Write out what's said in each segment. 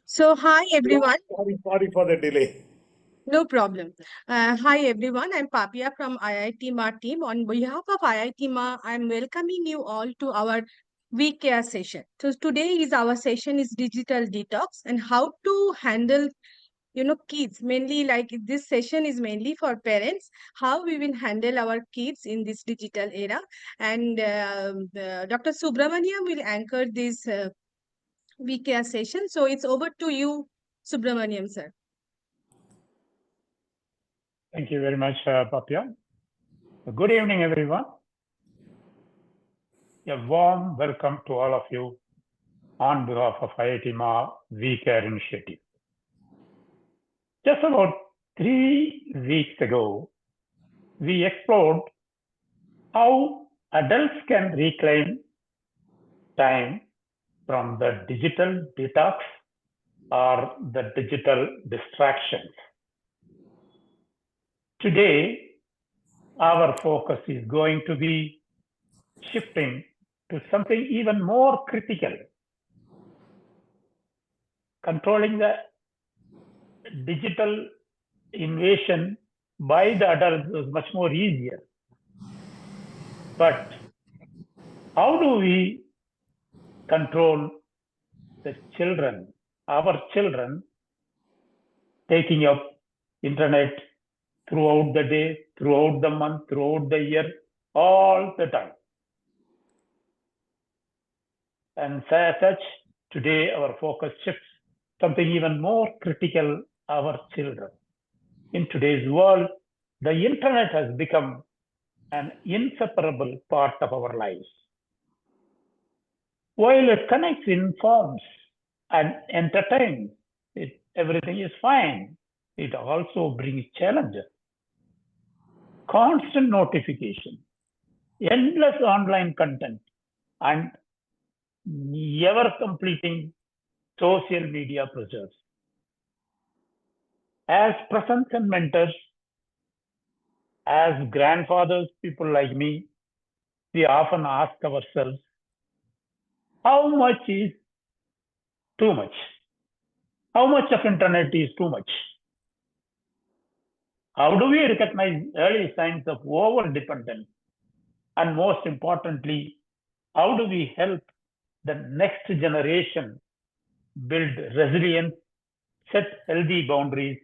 So, hi everyone. Sorry for the delay. No problem. Hi everyone. I'm Papia from IITMAA team. On behalf of IITMAA, I'm welcoming you all to our WeCare session. So today is our session is digital detox and how to handle kids. Mainly like this session is mainly for parents. How we will handle our kids in this digital era. And Dr. Subramaniam will anchor this WeCare session. So it's over to you, Subramaniam sir. Thank you very much, Papia. Good evening, everyone. A warm welcome to all of you on behalf of IITMAA WeCare initiative. Just about 3 weeks ago, we explored how adults can reclaim time from the digital detox or the digital distractions. Today, our focus is going to be shifting to something even more critical. Controlling the digital invasion by the adults is much more easier. But how do we control the children, our children, taking up internet throughout the day, throughout the month, throughout the year, all the time? And as such, today our focus shifts something even more critical, our children. In today's world, the internet has become an inseparable part of our lives. While it connects, informs, and entertains, everything is fine. It also brings challenges. Constant notification, endless online content, and ever completing social media pressures. As presents and mentors, as grandfathers, people like me, we often ask ourselves, how much is too much? How much of internet is too much? How do we recognize early signs of over-dependence? And most importantly, how do we help the next generation build resilience, set healthy boundaries,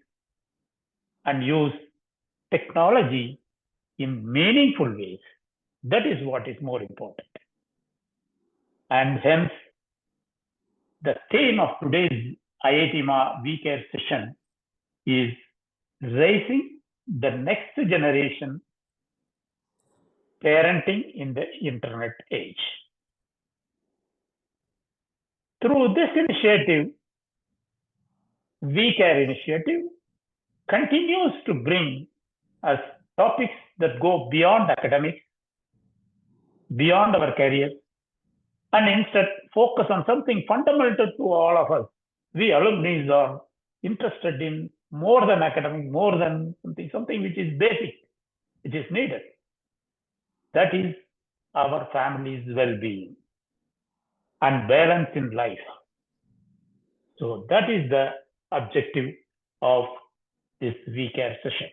and use technology in meaningful ways? That is what is more important. And hence, the theme of today's IITMAA WeCare session is raising the next generation parenting in the internet age. Through this initiative, WeCare initiative continues to bring us topics that go beyond academics, beyond our careers, and instead focus on something fundamental to all of us. We alumni are interested in more than academic, more than something which is basic, which is needed. That is our family's well-being and balance in life. So that is the objective of this WeCare session.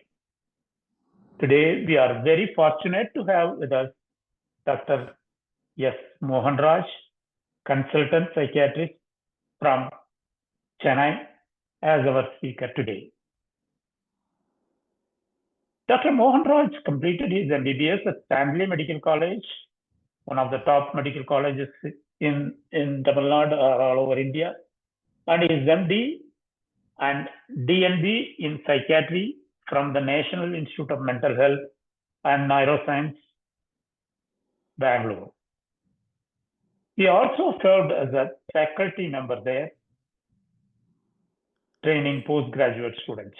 Today, we are very fortunate to have with us Dr. S. Mohan Raj, consultant psychiatrist from Chennai, as our speaker today. Dr. Mohan Raj completed his MBBS at Stanley Medical College, one of the top medical colleges in Tamil Nadu or all over India, and his MD and DNB in psychiatry from the National Institute of Mental Health and Neuroscience, Bangalore. He also served as a faculty member there, training postgraduate students.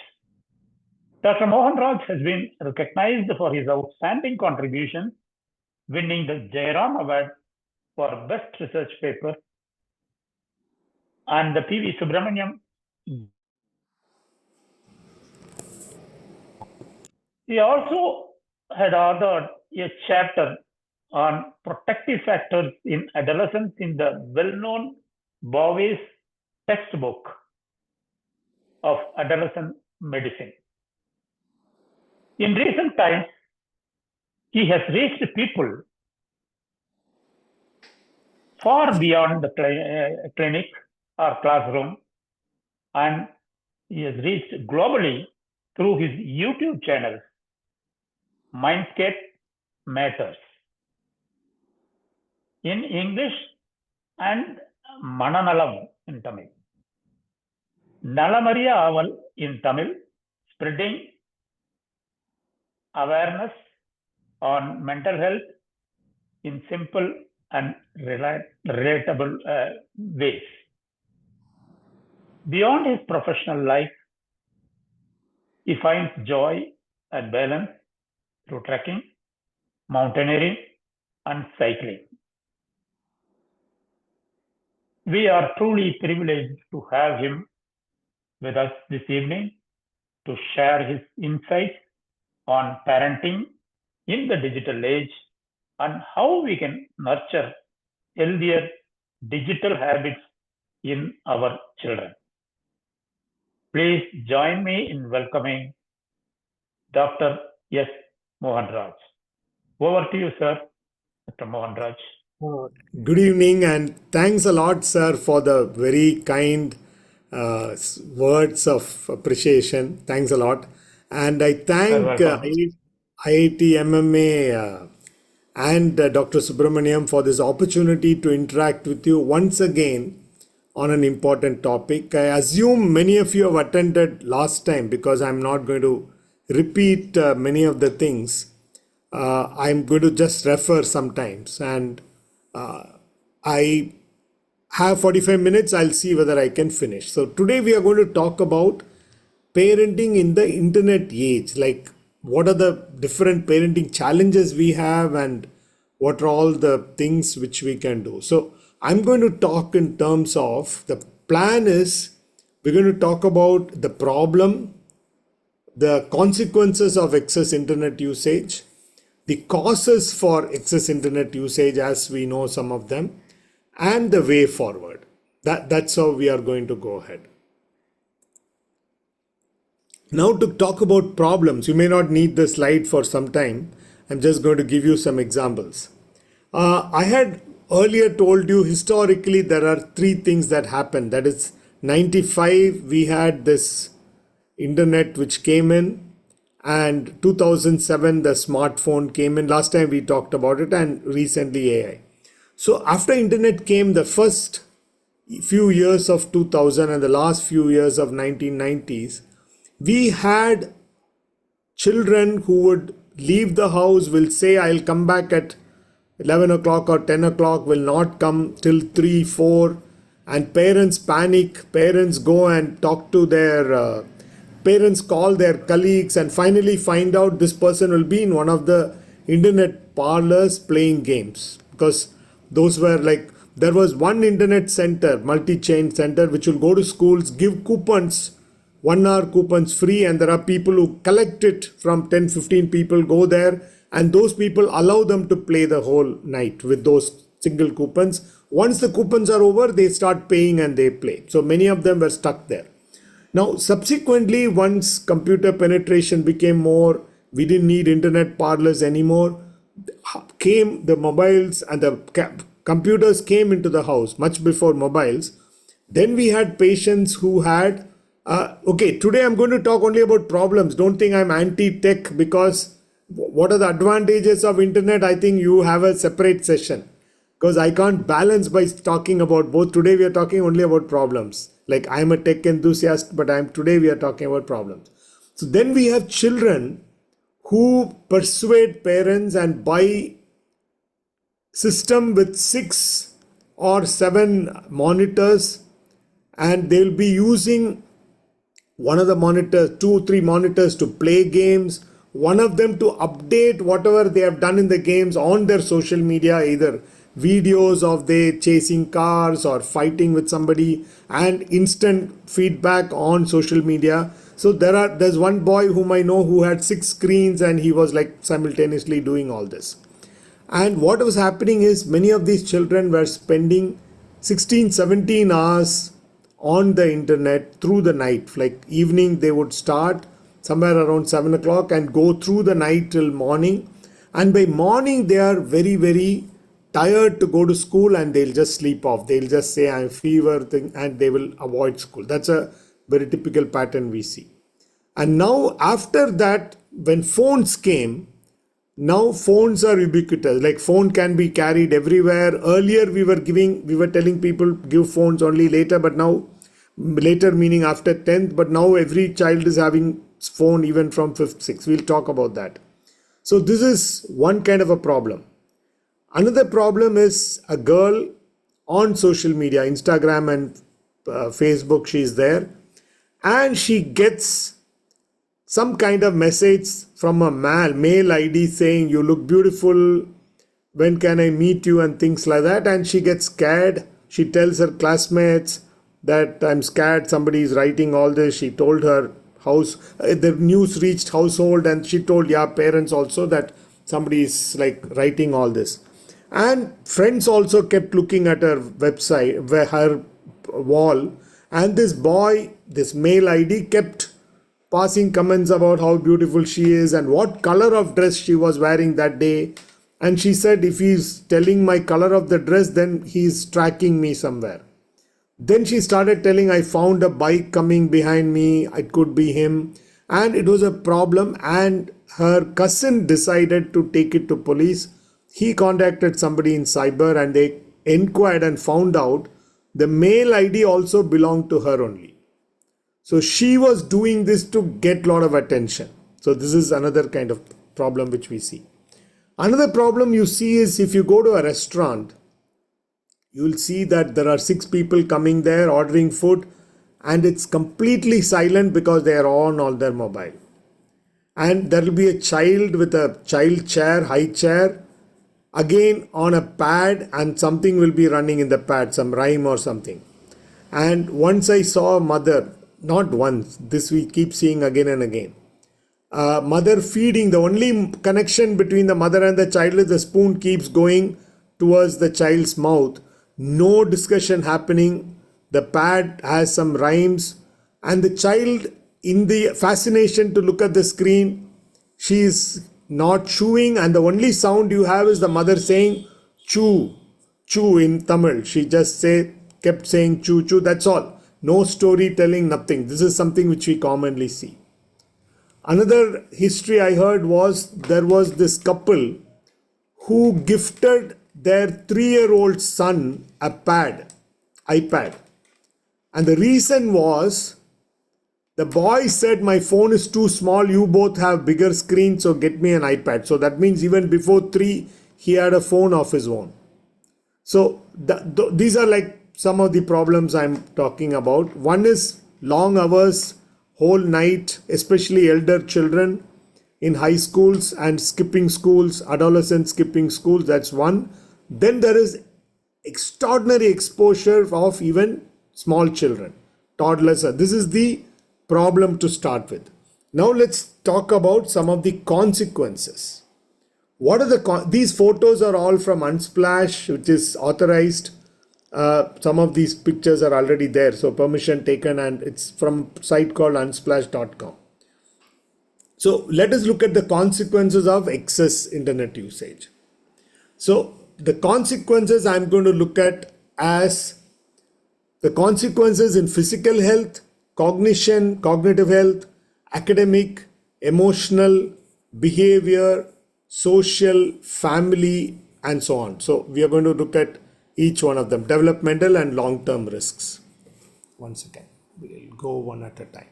Dr. Mohan Raj has been recognized for his outstanding contributions, winning the Jairam Award for Best Research Paper and the P.V. Subramaniam. He also had authored a chapter on protective factors in adolescence in the well-known Bowie's textbook, of adolescent medicine. In recent times, he has reached people far beyond the clinic or classroom, and he has reached globally through his YouTube channel, Mindscape Matters, in English and Mananalam in Tamil. Nalamariya Aval in Tamil, spreading awareness on mental health in simple and relatable ways. Beyond his professional life, he finds joy and balance through trekking, mountaineering, and cycling. We are truly privileged to have him with us this evening to share his insights on parenting in the digital age and how we can nurture healthier digital habits in our children. Please join me in welcoming Dr. S. Mohan Raj. Over to you, sir, Dr. Mohan Raj. Good evening, and thanks a lot, sir, for the very kind words of appreciation. Thanks a lot. And I thank IITMAA and Dr. Subramaniam for this opportunity to interact with you once again on an important topic. I assume many of you have attended last time because I'm not going to repeat many of the things. I'm going to just refer sometimes, and I have 45 minutes. I'll see whether I can finish. So today we are going to talk about parenting in the internet age, like what are the different parenting challenges we have and what are all the things which we can do. So I'm going to talk in terms of the plan is we're going to talk about the problem, the consequences of excess internet usage, the causes for excess internet usage as we know some of them, and the way forward. That's how we are going to go ahead. Now to talk about problems, you may not need the slide for some time. I'm just going to give you some examples. I had earlier told you historically there are three things that happened. That is 95, we had this internet which came in, and 2007 the smartphone came in. Last time we talked about it, and recently AI. So after internet came, the first few years of 2000 and the last few years of 1990s, we had children who would leave the house, will say I'll come back at 11 o'clock or 10 o'clock, will not come till 3, 4, and parents panic. Parents go and talk to their parents, call their colleagues, and finally find out this person will be in one of the internet parlors playing games, because those were like, there was one internet center, multi-chain center, which will go to schools, give coupons, 1 hour coupons free, and there are people who collect it from 10, 15 people, go there, and those people allow them to play the whole night with those single coupons. Once the coupons are over, they start paying and they play. So many of them were stuck there. Now, subsequently, once computer penetration became more, we didn't need internet parlors anymore, came the mobiles, and the computers came into the house much before mobiles. Then we had patients who had, okay, today I'm going to talk only about problems. Don't think I'm anti-tech, because what are the advantages of internet? I think you have a separate session, because I can't balance by talking about both. Today we are talking only about problems. Like, I'm a tech enthusiast, but today we are talking about problems. So then we have children who persuade parents and buy system with 6 or 7 monitors, and they'll be using one of the monitors, 2, 3 monitors to play games, one of them to update whatever they have done in the games on their social media, either videos of they chasing cars or fighting with somebody, and instant feedback on social media. So there's one boy whom I know who had 6 screens, and he was like simultaneously doing all this. And what was happening is many of these children were spending 16, 17 hours on the internet through the night. Like evening, they would start somewhere around 7 o'clock and go through the night till morning. And by morning, they are very, very tired to go to school and they'll just sleep off. They'll just say, I'm fever thing, and they will avoid school. That's a very typical pattern we see. And now after that, when phones came, now phones are ubiquitous. Like phone can be carried everywhere. Earlier we were telling people give phones only later, but now later meaning after 10th, but now every child is having phone even from 5th, 6th. We'll talk about that. So this is one kind of a problem. Another problem is a girl on social media, Instagram and Facebook, she's there, and she gets some kind of message from a male ID saying, you look beautiful, when can I meet you, and things like that. And she gets scared. She tells her classmates that I'm scared, somebody is writing all this. She told her house, the news reached household, and she told parents also that somebody is like writing all this. And friends also kept looking at her website, her wall, and this boy, this male ID, kept passing comments about how beautiful she is and what color of dress she was wearing that day. And she said, if he's telling my color of the dress, then he's tracking me somewhere. Then she started telling, I found a bike coming behind me, it could be him. And it was a problem, and her cousin decided to take it to police. He contacted somebody in cyber and they inquired and found out the male ID also belonged to her only. So she was doing this to get a lot of attention. So this is another kind of problem which we see. Another problem you see is if you go to a restaurant, you'll see that there are 6 people coming there ordering food, and it's completely silent because they are on their mobile. And there will be a child with a child chair, high chair, again on a pad, and something will be running in the pad, some rhyme or something. And once I saw a mother, not once, this we keep seeing again and again. Mother feeding, the only connection between the mother and the child is the spoon keeps going towards the child's mouth. No discussion happening. The pad has some rhymes, and the child, in the fascination to look at the screen, she is not chewing, and the only sound you have is the mother saying chew, chew in Tamil. She just kept saying chew, chew, that's all. No storytelling, nothing. This is something which we commonly see. Another history I heard was there was this couple who gifted their 3-year-old son a iPad. And the reason was the boy said, my phone is too small, you both have bigger screens, so get me an iPad. So that means even before 3, he had a phone of his own. So these are like some of the problems I'm talking about. One is long hours, whole night, especially elder children in high schools and skipping schools, adolescent skipping schools, that's one. Then there is extraordinary exposure of even small children, toddlers. This is the problem to start with. Now let's talk about some of the consequences. What are these photos are all from Unsplash, which is authorized. Some of these pictures are already there, so permission taken, and it's from a site called unsplash.com. So let us look at the consequences of excess internet usage. So the consequences I'm going to look at as the consequences in physical health, cognition, cognitive health, academic, emotional, behavior, social, family, and so on. So we are going to look at each one of them, developmental and long-term risks. Once again, we'll go one at a time.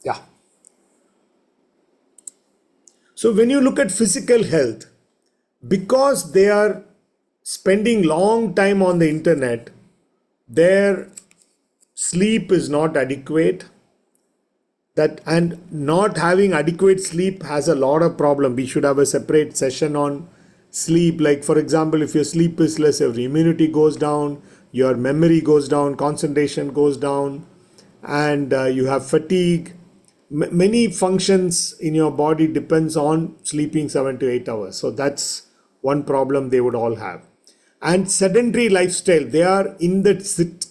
Yeah. So when you look at physical health, because they are spending long time on the internet, their sleep is not adequate. And not having adequate sleep has a lot of problem. We should have a separate session on sleep. Like for example, if your sleep is less, your immunity goes down, your memory goes down, concentration goes down, and you have fatigue. Many functions in your body depends on sleeping 7 to 8 hours. So that's one problem they would all have. and sedentary lifestyle. They are in the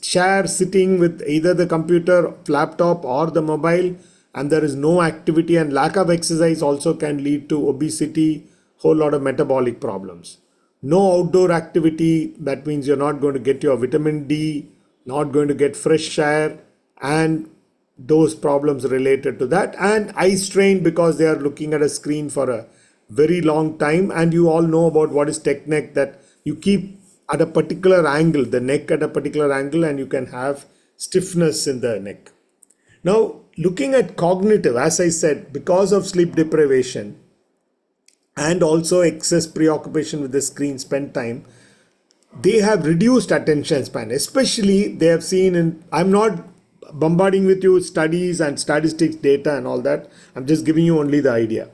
chair sitting with either the computer, laptop, or the mobile, and there is no activity, and lack of exercise also can lead to obesity, whole lot of metabolic problems. No outdoor activity, that means you're not going to get your vitamin D, not going to get fresh air, and those problems related to that, and eye strain because they are looking at a screen for a very long time. And you all know about what is tech neck, that you keep at a particular angle, the neck at a particular angle, and you can have stiffness in the neck. Now, looking at cognitive, as I said, because of sleep deprivation and also excess preoccupation with the screen, spend time, they have reduced attention span. Especially they have seen in, I'm not bombarding with you studies and statistics data and all that, I'm just giving you only the idea.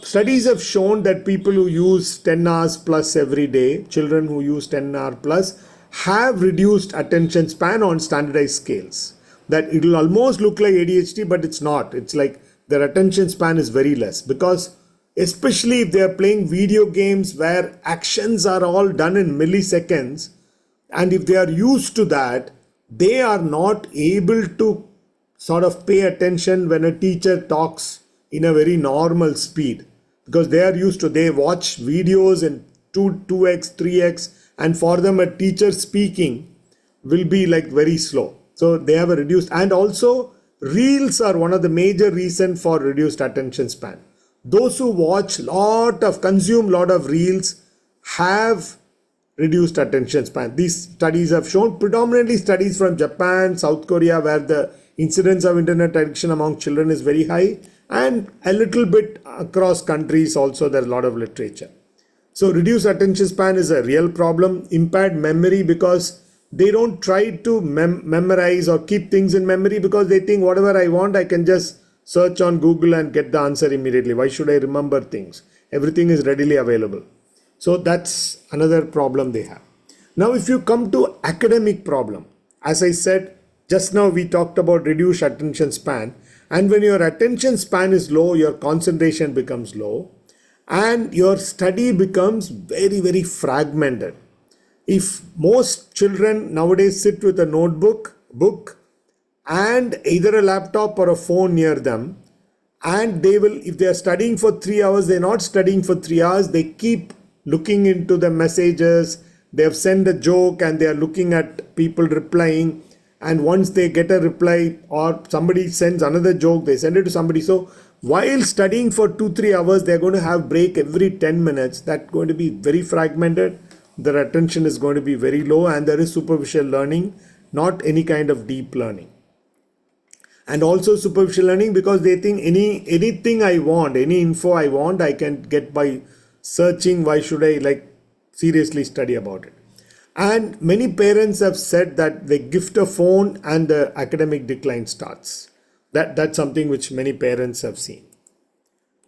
Studies have shown that people who use 10 hours plus every day, children who use 10 hours plus, have reduced attention span on standardized scales. That it will almost look like ADHD, but it's not. It's like their attention span is very less, because especially if they are playing video games where actions are all done in milliseconds, and if they are used to that, they are not able to sort of pay attention when a teacher talks in a very normal speed, because they are used to, they watch videos in 2x 3x, and for them a teacher speaking will be like very slow. So they have a reduced, and also reels are one of the major reasons for reduced attention span. Those who consume lot of reels have reduced attention span. These studies have shown, predominantly studies from Japan, South Korea, where the incidence of internet addiction among children is very high, and a little bit across countries also there's a lot of literature. So reduced attention span is a real problem. Impaired memory, because they don't try to memorize or keep things in memory, because they think whatever I want I can just search on Google and get the answer immediately. Why should I remember things? Everything is readily available. So that's another problem they have. Now if you come to academic problem, as I said just now, we talked about reduced attention span, and when your attention span is low, your concentration becomes low and your study becomes very, very fragmented. If most children nowadays sit with a book and either a laptop or a phone near them, and they will, if they are studying for 3 hours, they're not studying for 3 hours, they keep looking into the messages, they have sent a joke and they are looking at people replying, and once they get a reply or somebody sends another joke, they send it to somebody. So while studying for 2-3 hours, they're going to have break every 10 minutes. That's going to be very fragmented. Their attention is going to be very low, and there is superficial learning, not any kind of deep learning. And also superficial learning because they think anything I want, any info I want, I can get by searching. Why should I seriously study about it? And many parents have said that they gift a phone and the academic decline starts. That's something which many parents have seen.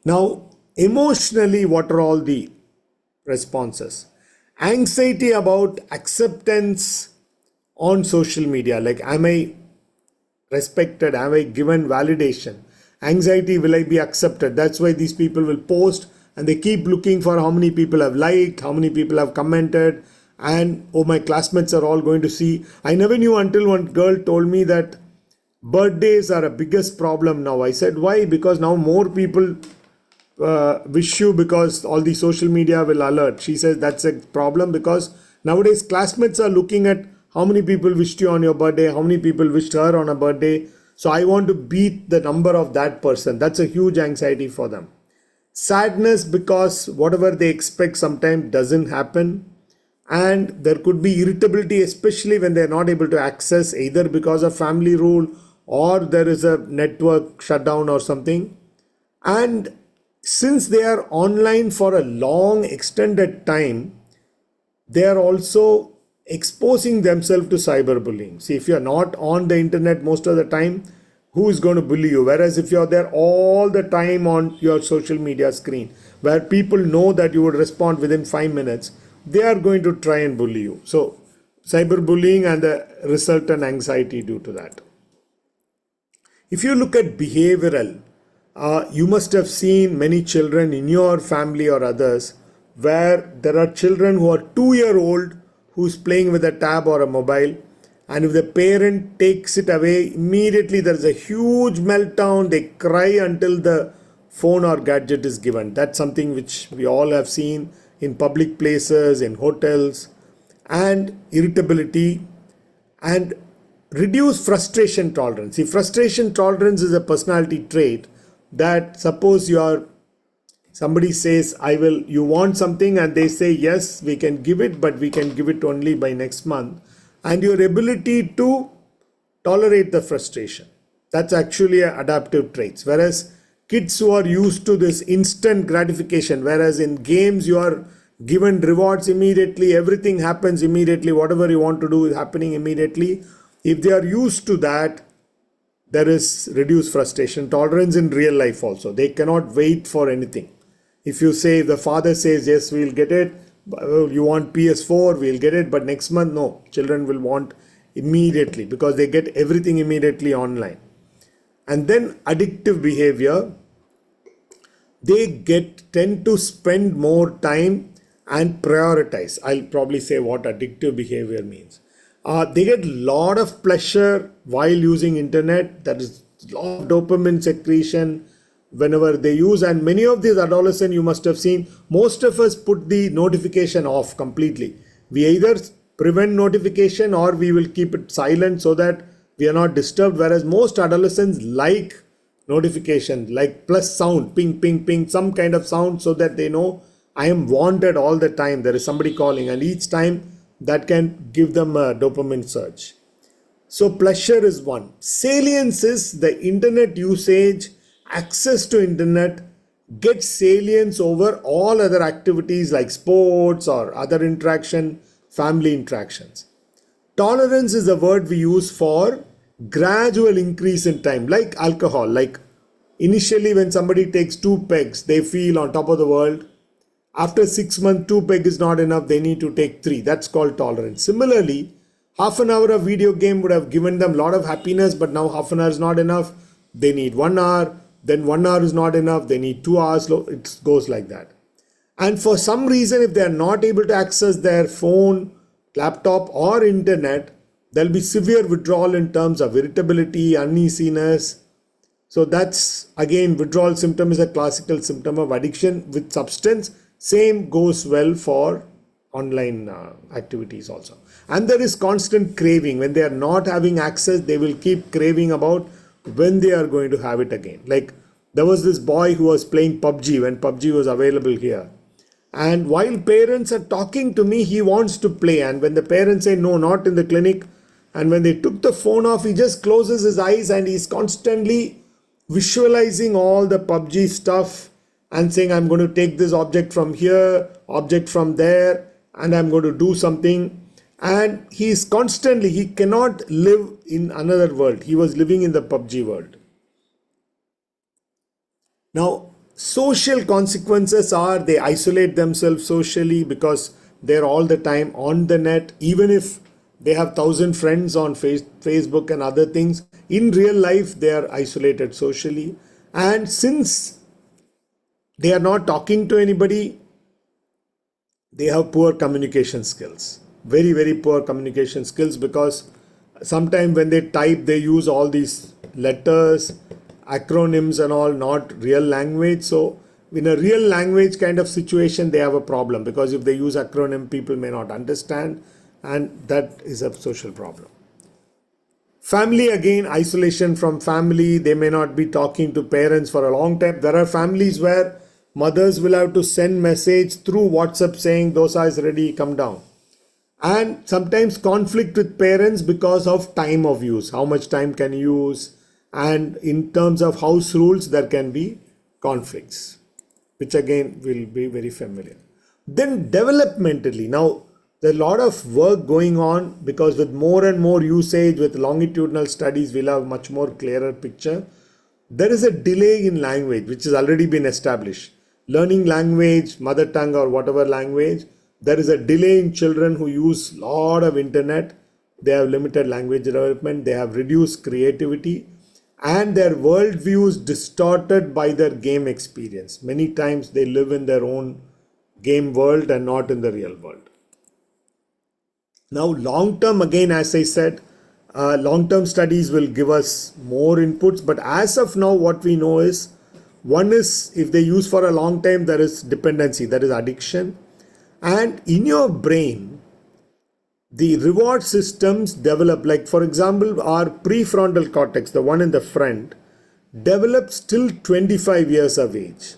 Now, emotionally, what are all the responses? Anxiety about acceptance on social media. Like, am I respected? Am I given validation? Anxiety, will I be accepted? That's why these people will post and they keep looking for how many people have liked, how many people have commented, and oh, my classmates are all going to see. I never knew until one girl told me that birthdays are a biggest problem now. I said, why? Because now more people wish you, because all the social media will alert. She says that's a problem because nowadays classmates are looking at how many people wished you on your birthday, how many people wished her on a birthday. So I want to beat the number of that person. That's a huge anxiety for them. Sadness because whatever they expect sometimes doesn't happen. And there could be irritability, especially when they're not able to access, either because of family rule or there is a network shutdown or something. And since they are online for a long extended time, they are also exposing themselves to cyberbullying. See, if you're not on the internet most of the time, who is going to bully you? Whereas if you're there all the time on your social media screen, where people know that you would respond within 5 minutes, they are going to try and bully you. So cyberbullying and the resultant anxiety due to that. If you look at behavioral, you must have seen many children in your family or others where there are children who are 2-year-old who's playing with a tab or a mobile, and if the parent takes it away, immediately there's a huge meltdown. They cry until the phone or gadget is given. That's something which we all have seen in public places, in hotels. And irritability and reduce frustration tolerance. See, frustration tolerance is a personality trait that, suppose somebody says, you want something, and they say, yes, we can give it, but we can give it only by next month. And your ability to tolerate the frustration. That's actually an adaptive traits. Whereas kids who are used to this instant gratification, whereas in games you are given rewards immediately, everything happens immediately, whatever you want to do is happening immediately. If they are used to that, there is reduced frustration tolerance in real life also. They cannot wait for anything. If the father says, yes, we'll get it, you want PS4, we'll get it, but next month, no. Children will want immediately because they get everything immediately online. And then addictive behavior, they tend to spend more time and prioritize. I'll probably say what addictive behavior means. They get a lot of pleasure while using internet. That is a lot of dopamine secretion whenever they use. And many of these adolescents, you must have seen, most of us put the notification off completely. We either prevent notification or we will keep it silent so that we are not disturbed. Whereas most adolescents like notification, like plus sound, ping, ping, ping, some kind of sound, so that they know I am wanted all the time. There is somebody calling, and each time that can give them a dopamine surge. So pleasure is one. Salience is the internet usage, access to internet gets salience over all other activities like sports or other interaction, family interactions. Tolerance is a word we use for gradual increase in time, like alcohol. Like initially when somebody takes 2 pegs, they feel on top of the world. After 6 months, 2 peg is not enough, they need to take 3. That's called tolerance. Similarly, half an hour of video game would have given them a lot of happiness, but now half an hour is not enough. They need 1 hour. Then 1 hour is not enough. They need 2 hours. It goes like that. And for some reason, if they are not able to access their phone, laptop or internet, there will be severe withdrawal in terms of irritability, uneasiness. So that's, again, withdrawal symptom is a classical symptom of addiction with substance. Same goes well for online activities also. And there is constant craving. When they are not having access, they will keep craving about when they are going to have it again. Like there was this boy who was playing PUBG when PUBG was available here. And while parents are talking to me, he wants to play. And when the parents say, no, not in the clinic. And when they took the phone off, he just closes his eyes and he's constantly visualizing all the PUBG stuff and saying, I'm going to take this object from here, object from there, and I'm going to do something. And he cannot live in another world. He was living in the PUBG world. Now, social consequences are they isolate themselves socially because they're all the time on the net. Even if they have 1,000 friends on Facebook and other things, in real life, they are isolated socially. And since they are not talking to anybody, they have poor communication skills. Very, very poor communication skills, because sometimes when they type, they use all these letters, acronyms and all, not real language. So in a real language kind of situation, they have a problem, because if they use acronym, people may not understand, and that is a social problem. Family, again, isolation from family. They may not be talking to parents for a long time. There are families where mothers will have to send message through WhatsApp saying dosa is ready, come down. And sometimes conflict with parents because of time of use. How much time can you use? And in terms of house rules, there can be conflicts, which again will be very familiar. Then developmentally, now there's a lot of work going on, because with more and more usage, with longitudinal studies, we'll have much more clearer picture. There is a delay in language, which has already been established. Learning language, mother tongue or whatever language, there is a delay in children who use a lot of internet. They have limited language development. They have reduced creativity, and their worldview is distorted by their game experience. Many times they live in their own game world and not in the real world. Now, long term, again, as I said, long term studies will give us more inputs. But as of now, what we know is one is if they use for a long time, there is dependency, there is addiction. And in your brain, the reward systems develop, like for example, our prefrontal cortex, the one in the front, develops till 25 years of age.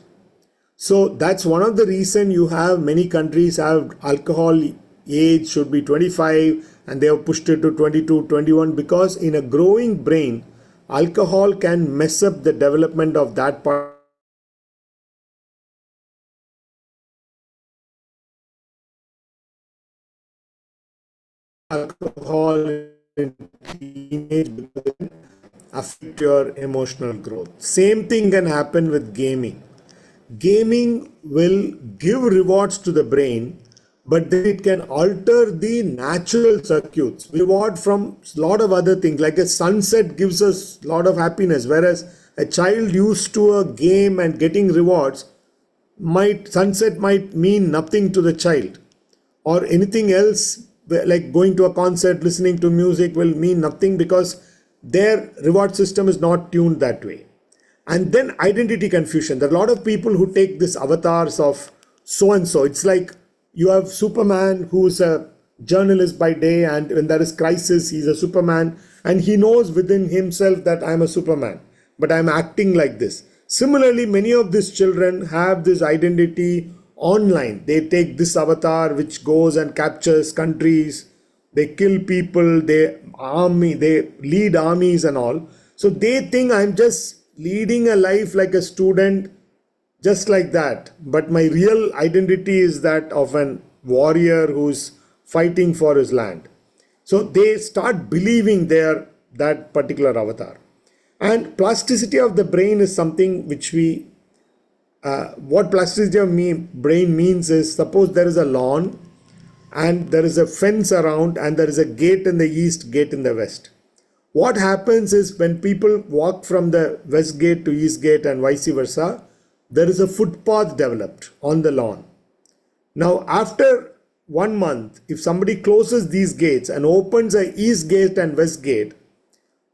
So that's one of the reason you have many countries have alcohol age should be 25 and they have pushed it to 22, 21 because in a growing brain, alcohol can mess up the development of that part. Alcohol in teenage because affect your emotional growth. Same thing can happen with gaming. Gaming will give rewards to the brain, but then it can alter the natural circuits. Reward from a lot of other things, like a sunset gives us a lot of happiness, whereas a child used to a game and getting rewards sunset might mean nothing to the child, or anything else like going to a concert, listening to music will mean nothing because their reward system is not tuned that way. And then identity confusion. There are a lot of people who take this avatars of so and so. It's like you have Superman who's a journalist by day, and when there is crisis, he's a Superman, and he knows within himself that I'm a Superman, but I'm acting like this. Similarly, many of these children have this identity online. They take this avatar which goes and captures countries, they kill people, they lead armies and all. So they think I'm just leading a life like a student, just like that. But my real identity is that of an warrior who's fighting for his land. So they start believing they're that particular avatar. And plasticity of the brain is something which what plasticity of brain means is, suppose there is a lawn and there is a fence around and there is a gate in the east, gate in the west. What happens is when people walk from the west gate to east gate and vice versa, there is a footpath developed on the lawn. Now, after 1 month, if somebody closes these gates and opens a east gate and west gate,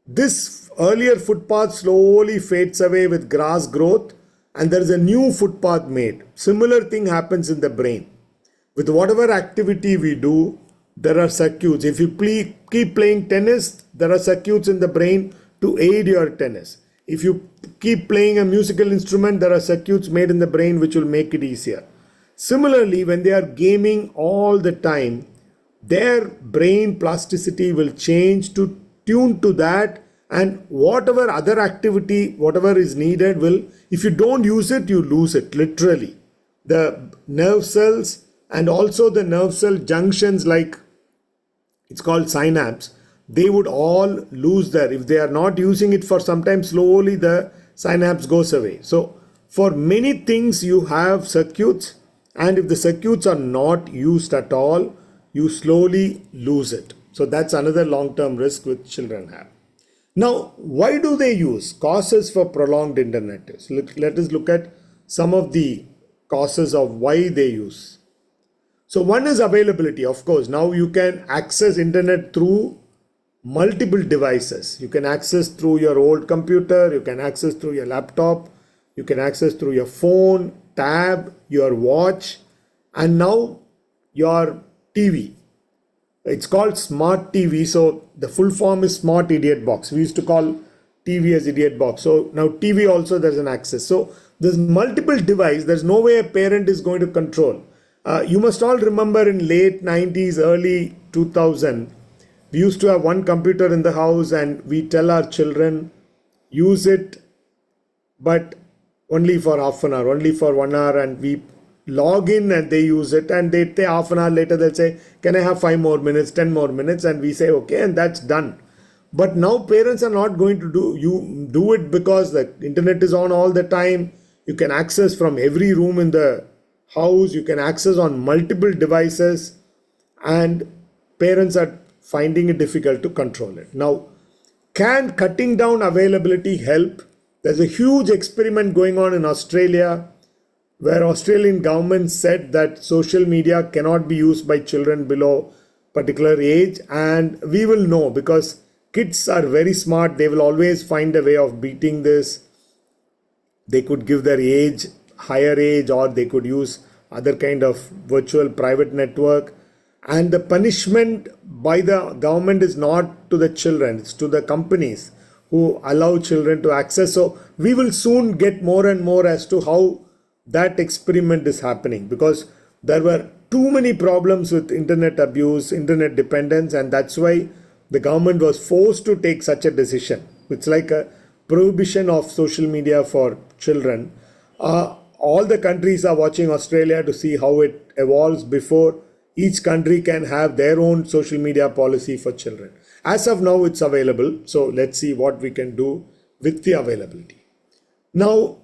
this earlier footpath slowly fades away with grass growth and there is a new footpath made. Similar thing happens in the brain. With whatever activity we do, there are circuits. If you keep playing tennis, there are circuits in the brain to aid your tennis. If you keep playing a musical instrument, there are circuits made in the brain which will make it easier. Similarly, when they are gaming all the time, their brain plasticity will change to tune to that, and whatever other activity, whatever is needed will, if you don't use it, you lose it, literally. The nerve cells and also the nerve cell junctions, like it's called synapse, they would all lose there. If they are not using it for some time, slowly the synapse goes away. So for many things you have circuits, and if the circuits are not used at all, you slowly lose it. So that's another long-term risk which children have. Now, why do they use? Causes for prolonged internet use. Let us look at some of the causes of why they use. So one is availability. Of course, now you can access internet through multiple devices. You can access through your old computer, you can access through your laptop, you can access through your phone, tab, your watch, and now your TV. It's called smart TV. So the full form is smart idiot box. We used to call TV as idiot box. So now TV also there's an access. So there's multiple device. There's no way a parent is going to control. You must all remember in late 90s, early 2000, we used to have one computer in the house and we tell our children, use it, but only for half an hour, only for 1 hour, and we log in and they use it, and they say half an hour later they'll say, can I have 5 more minutes, 10 more minutes, and we say okay, and that's done. But now parents are not going to do it because the internet is on all the time. You can access from every room in the house, you can access on multiple devices, and parents are finding it difficult to control it. Now, can cutting down availability help? There's a huge experiment going on in Australia. where Australian government said that social media cannot be used by children below particular age, and we will know because kids are very smart. They will always find a way of beating this. They could give their age, higher age, or they could use other kind of virtual private network. And the punishment by the government is not to the children, it's to the companies who allow children to access. So we will soon get more and more as to how that experiment is happening, because there were too many problems with internet abuse, internet dependence, and that's why the government was forced to take such a decision. It's like a prohibition of social media for children. All the countries are watching Australia to see how it evolves before each country can have their own social media policy for children. As of now, it's available. So let's see what we can do with the availability. Now,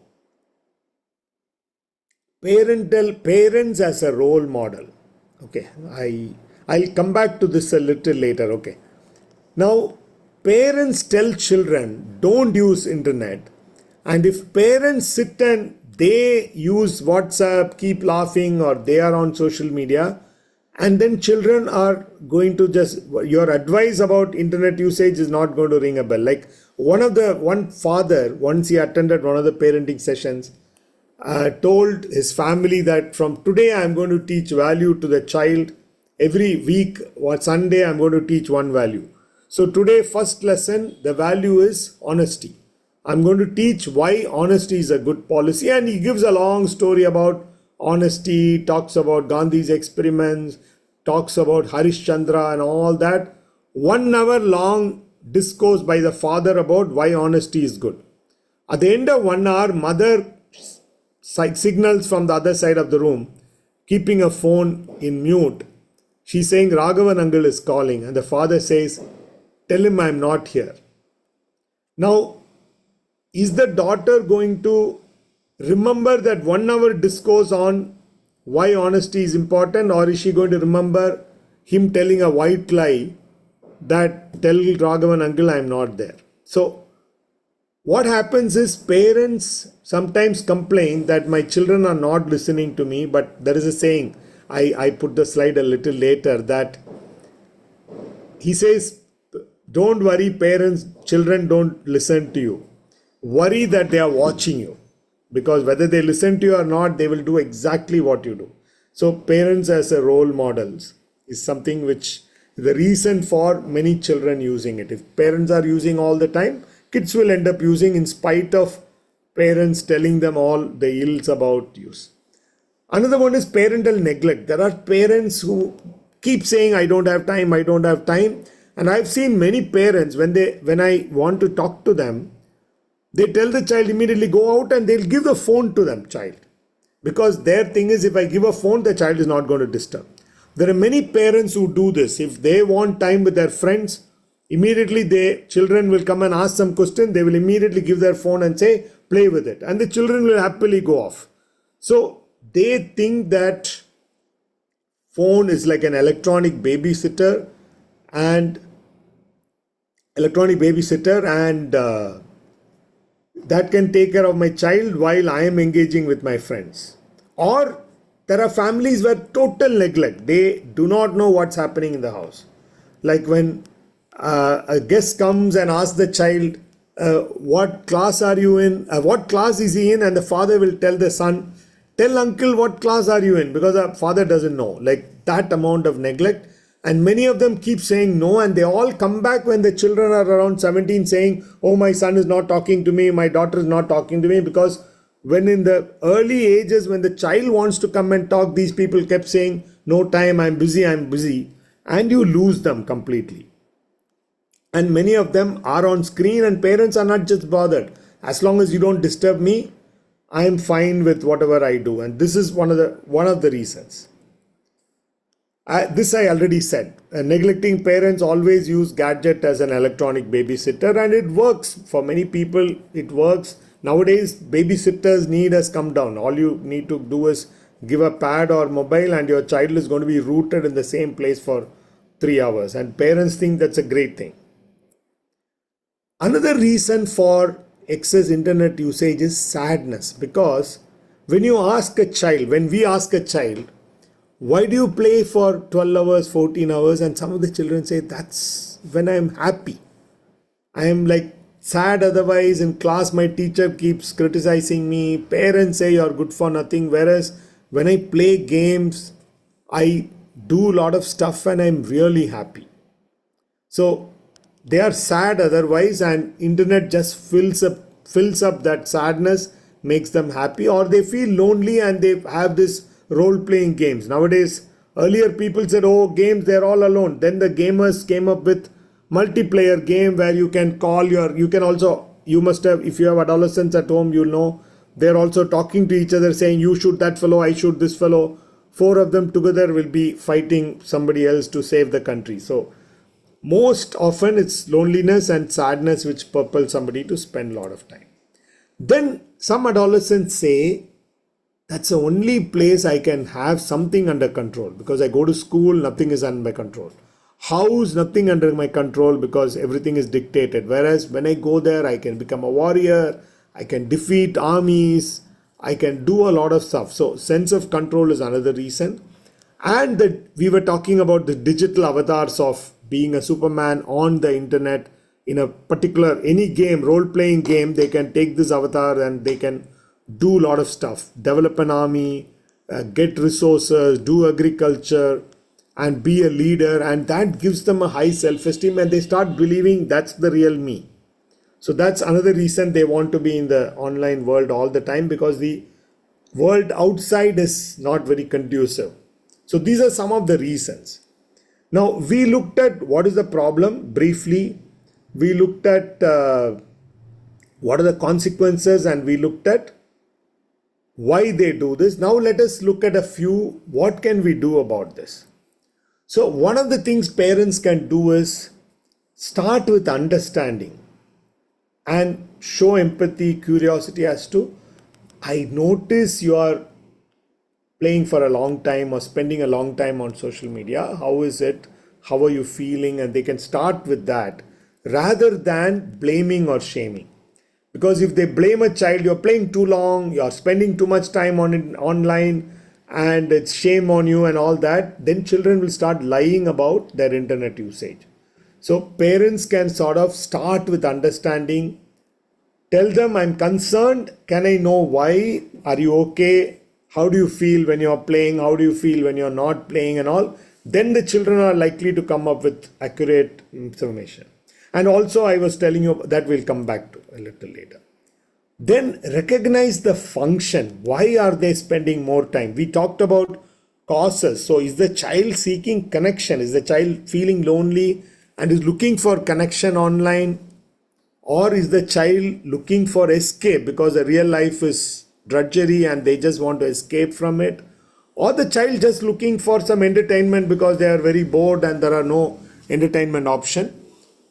parents as a role model. Okay, I'll come back to this a little later. Okay. Now, parents tell children don't use internet, and if parents sit and they use WhatsApp, keep laughing, or they are on social media, and then children are going to just, your advice about internet usage is not going to ring a bell. Like one father, once he attended one of the parenting sessions, told his family that from today I'm going to teach value to the child. Every week or Sunday I'm going to teach one value. So today, first lesson, the value is honesty. I'm going to teach why honesty is a good policy. And he gives a long story about honesty, talks about Gandhi's experiments, talks about Harish Chandra and all that. 1 hour long discourse by the father about why honesty is good. At the end of 1 hour, mother signals from the other side of the room, keeping a phone in mute. She's saying, Raghavan uncle is calling. And the father says, tell him I'm not here. Now, is the daughter going to remember that 1 hour discourse on why honesty is important, or is she going to remember him telling a white lie that tell Raghavan uncle I'm not there? So what happens is parents sometimes complain that my children are not listening to me, but there is a saying, I put the slide a little later, that he says, don't worry parents, children don't listen to you. Worry that they are watching you, because whether they listen to you or not, they will do exactly what you do. So parents as a role models is something which the reason for many children using it. If parents are using all the time, kids will end up using in spite of parents telling them all the ills about use. Another one is parental neglect. There are parents who keep saying, I don't have time, I don't have time. And I've seen many parents, when I want to talk to them, they tell the child immediately go out and they'll give the phone to them child. Because their thing is, if I give a phone, the child is not going to disturb. There are many parents who do this. If they want time with their friends, immediately children will come and ask some question. They will immediately give their phone and say, play with it. And the children will happily go off. So they think that phone is like an electronic babysitter and that can take care of my child while I am engaging with my friends. Or there are families where total neglect. They do not know what's happening in the house. Like when a guest comes and asks the child, what class are you in? What class is he in? And the father will tell the son, tell uncle what class are you in? Because the father doesn't know. Like that amount of neglect. And many of them keep saying no, and they all come back when the children are around 17 saying, oh, my son is not talking to me, my daughter is not talking to me. Because when in the early ages, when the child wants to come and talk, these people kept saying, no time, I'm busy. And you lose them completely. And many of them are on screen, and parents are not just bothered. As long as you don't disturb me, I am fine with whatever I do. And this is one of the reasons. This I already said. Neglecting parents always use gadget as an electronic babysitter, and it works. For many people, it works. Nowadays, babysitters need has come down. All you need to do is give a pad or mobile, and your child is going to be rooted in the same place for 3 hours. And parents think that's a great thing. Another reason for excess internet usage is sadness, because When you ask a child, when we ask a child, why do you play for 12 hours, 14 hours? And some of the children say, that's when I'm happy. I am like sad otherwise. In class, my teacher keeps criticizing me. Parents say you're good for nothing. Whereas when I play games, I do a lot of stuff and I'm really happy. So they are sad otherwise, and internet just fills up that sadness, makes them happy, or they feel lonely and they have this role playing games. Nowadays, earlier people said, oh, games, they're all alone. Then the gamers came up with multiplayer game where you can call you can also, you must have, if you have adolescents at home, you'll know they're also talking to each other saying, you shoot that fellow, I shoot this fellow. Four of them together will be fighting somebody else to save the country. So most often it's loneliness and sadness which propel somebody to spend a lot of time. Then some adolescents say, that's the only place I can have something under control, because I go to school, nothing is under my control. House, nothing under my control because everything is dictated. Whereas when I go there, I can become a warrior, I can defeat armies, I can do a lot of stuff. So sense of control is another reason. And that we were talking about the digital avatars of being a Superman on the internet in a particular, any game, role-playing game, they can take this avatar and they can do a lot of stuff, develop an army, get resources, do agriculture, and be a leader. And that gives them a high self-esteem and they start believing that's the real me. So that's another reason they want to be in the online world all the time, because the world outside is not very conducive. So these are some of the reasons. Now we looked at what is the problem briefly. We looked at what are the consequences, and we looked at why they do this. Now let us look at a few, what can we do about this? So one of the things parents can do is start with understanding and show empathy, curiosity as to, I notice you are playing for a long time or spending a long time on social media. How is it? How are you feeling? And they can start with that rather than blaming or shaming. Because if they blame a child, you're playing too long, you're spending too much time on it online, and it's shame on you and all that, then children will start lying about their internet usage. So parents can sort of start with understanding, tell them, I'm concerned, can I know why? Are you okay? How do you feel when you're playing? How do you feel when you're not playing and all? Then the children are likely to come up with accurate information. And also I was telling you that we'll come back to a little later. Then recognize the function. Why are they spending more time? We talked about causes. So is the child seeking connection? Is the child feeling lonely and is looking for connection online? Or is the child looking for escape because the real life is drudgery and they just want to escape from it? Or the child just looking for some entertainment because they are very bored and there are no entertainment option?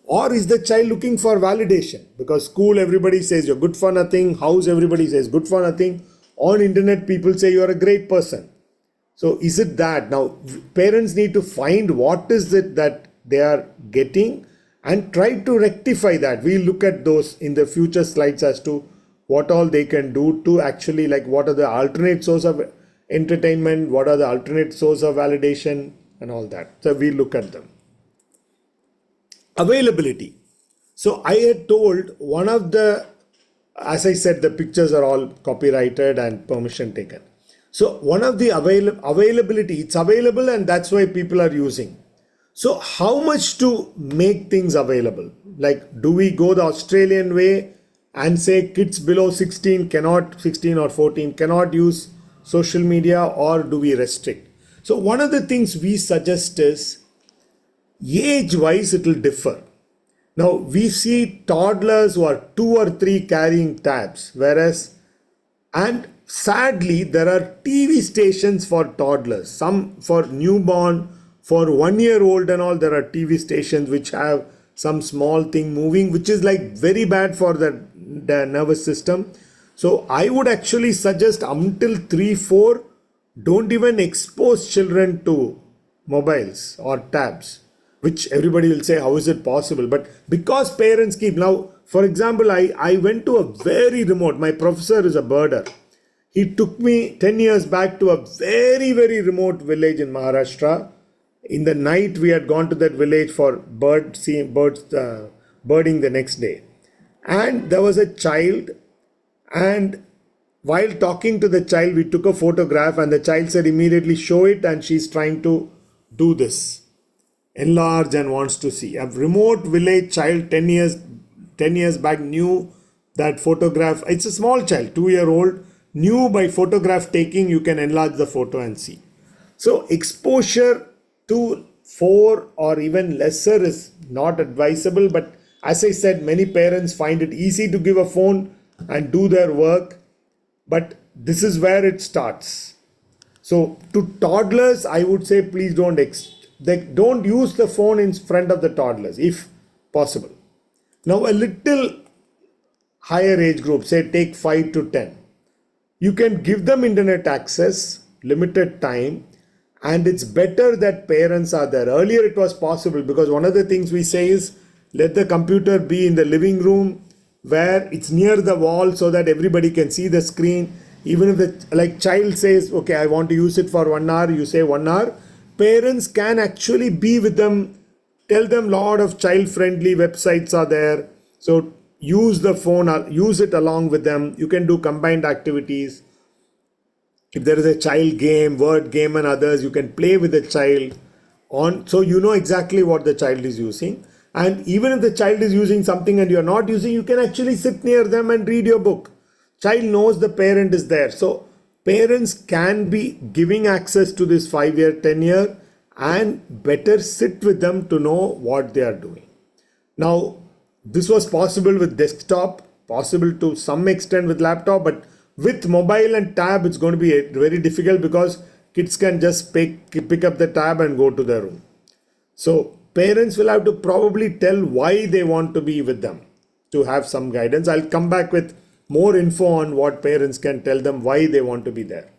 Or is the child looking for validation? Because school, everybody says you're good for nothing. House, everybody says good for nothing. On internet, people say you're a great person. So is it that? Now, parents need to find what is it that they are getting and try to rectify that. We'll look at those in the future slides as to what all they can do to actually, like, what are the alternate source of entertainment, what are the alternate source of validation and all that. So we'll look at them. Availability. So I had told one of the, as I said, the pictures are all copyrighted and permission taken. So one of the availability, it's available and that's why people are using. So how much to make things available? Like, do we go the Australian way and say kids below 16 cannot, 16 or 14 cannot use social media, or do we restrict? So one of the things we suggest is, age-wise, it will differ. Now, we see toddlers who are 2 or 3 carrying tabs, whereas, and sadly, there are TV stations for toddlers, some for newborn, for 1-year-old and all, there are TV stations which have some small thing moving, which is like very bad for the nervous system. So I would actually suggest until 3-4, don't even expose children to mobiles or tabs, which everybody will say, how is it possible? But because parents keep, now, for example, I went to a very remote, my professor is a birder. He took me 10 years back to a very, very remote village in Maharashtra. In the night, we had gone to that village for birding the next day. And there was a child, and while talking to the child, we took a photograph, and the child said immediately, show it, and she's trying to do this, enlarge and wants to see. A remote village child 10 years back knew that photograph. It's a small child, 2-year old, knew by photograph taking you can enlarge the photo and see. So exposure to 4 or even lesser is not advisable, but as I said, many parents find it easy to give a phone and do their work, but this is where it starts. So to toddlers, I would say please don't use the phone in front of the toddlers if possible. Now a little higher age group, say take 5 to 10, you can give them internet access, limited time, and it's better that parents are there. Earlier it was possible because one of the things we say is let the computer be in the living room where it's near the wall so that everybody can see the screen. Even if the child says, okay, I want to use it for 1 hour, you say 1 hour, parents can actually be with them, tell them lot of child friendly websites are there. So use the phone or use it along with them. You can do combined activities. If there is a child game, word game and others, you can play with the child on, so you know exactly what the child is using. And even if the child is using something and you're not using, you can actually sit near them and read your book. Child knows the parent is there. So parents can be giving access to this 5-year, 10-year, and better sit with them to know what they are doing. Now, this was possible with desktop, possible to some extent with laptop, but with mobile and tab, it's going to be very difficult because kids can just pick up the tab and go to their room. So parents will have to probably tell why they want to be with them to have some guidance. I'll come back with more info on what parents can tell them why they want to be there.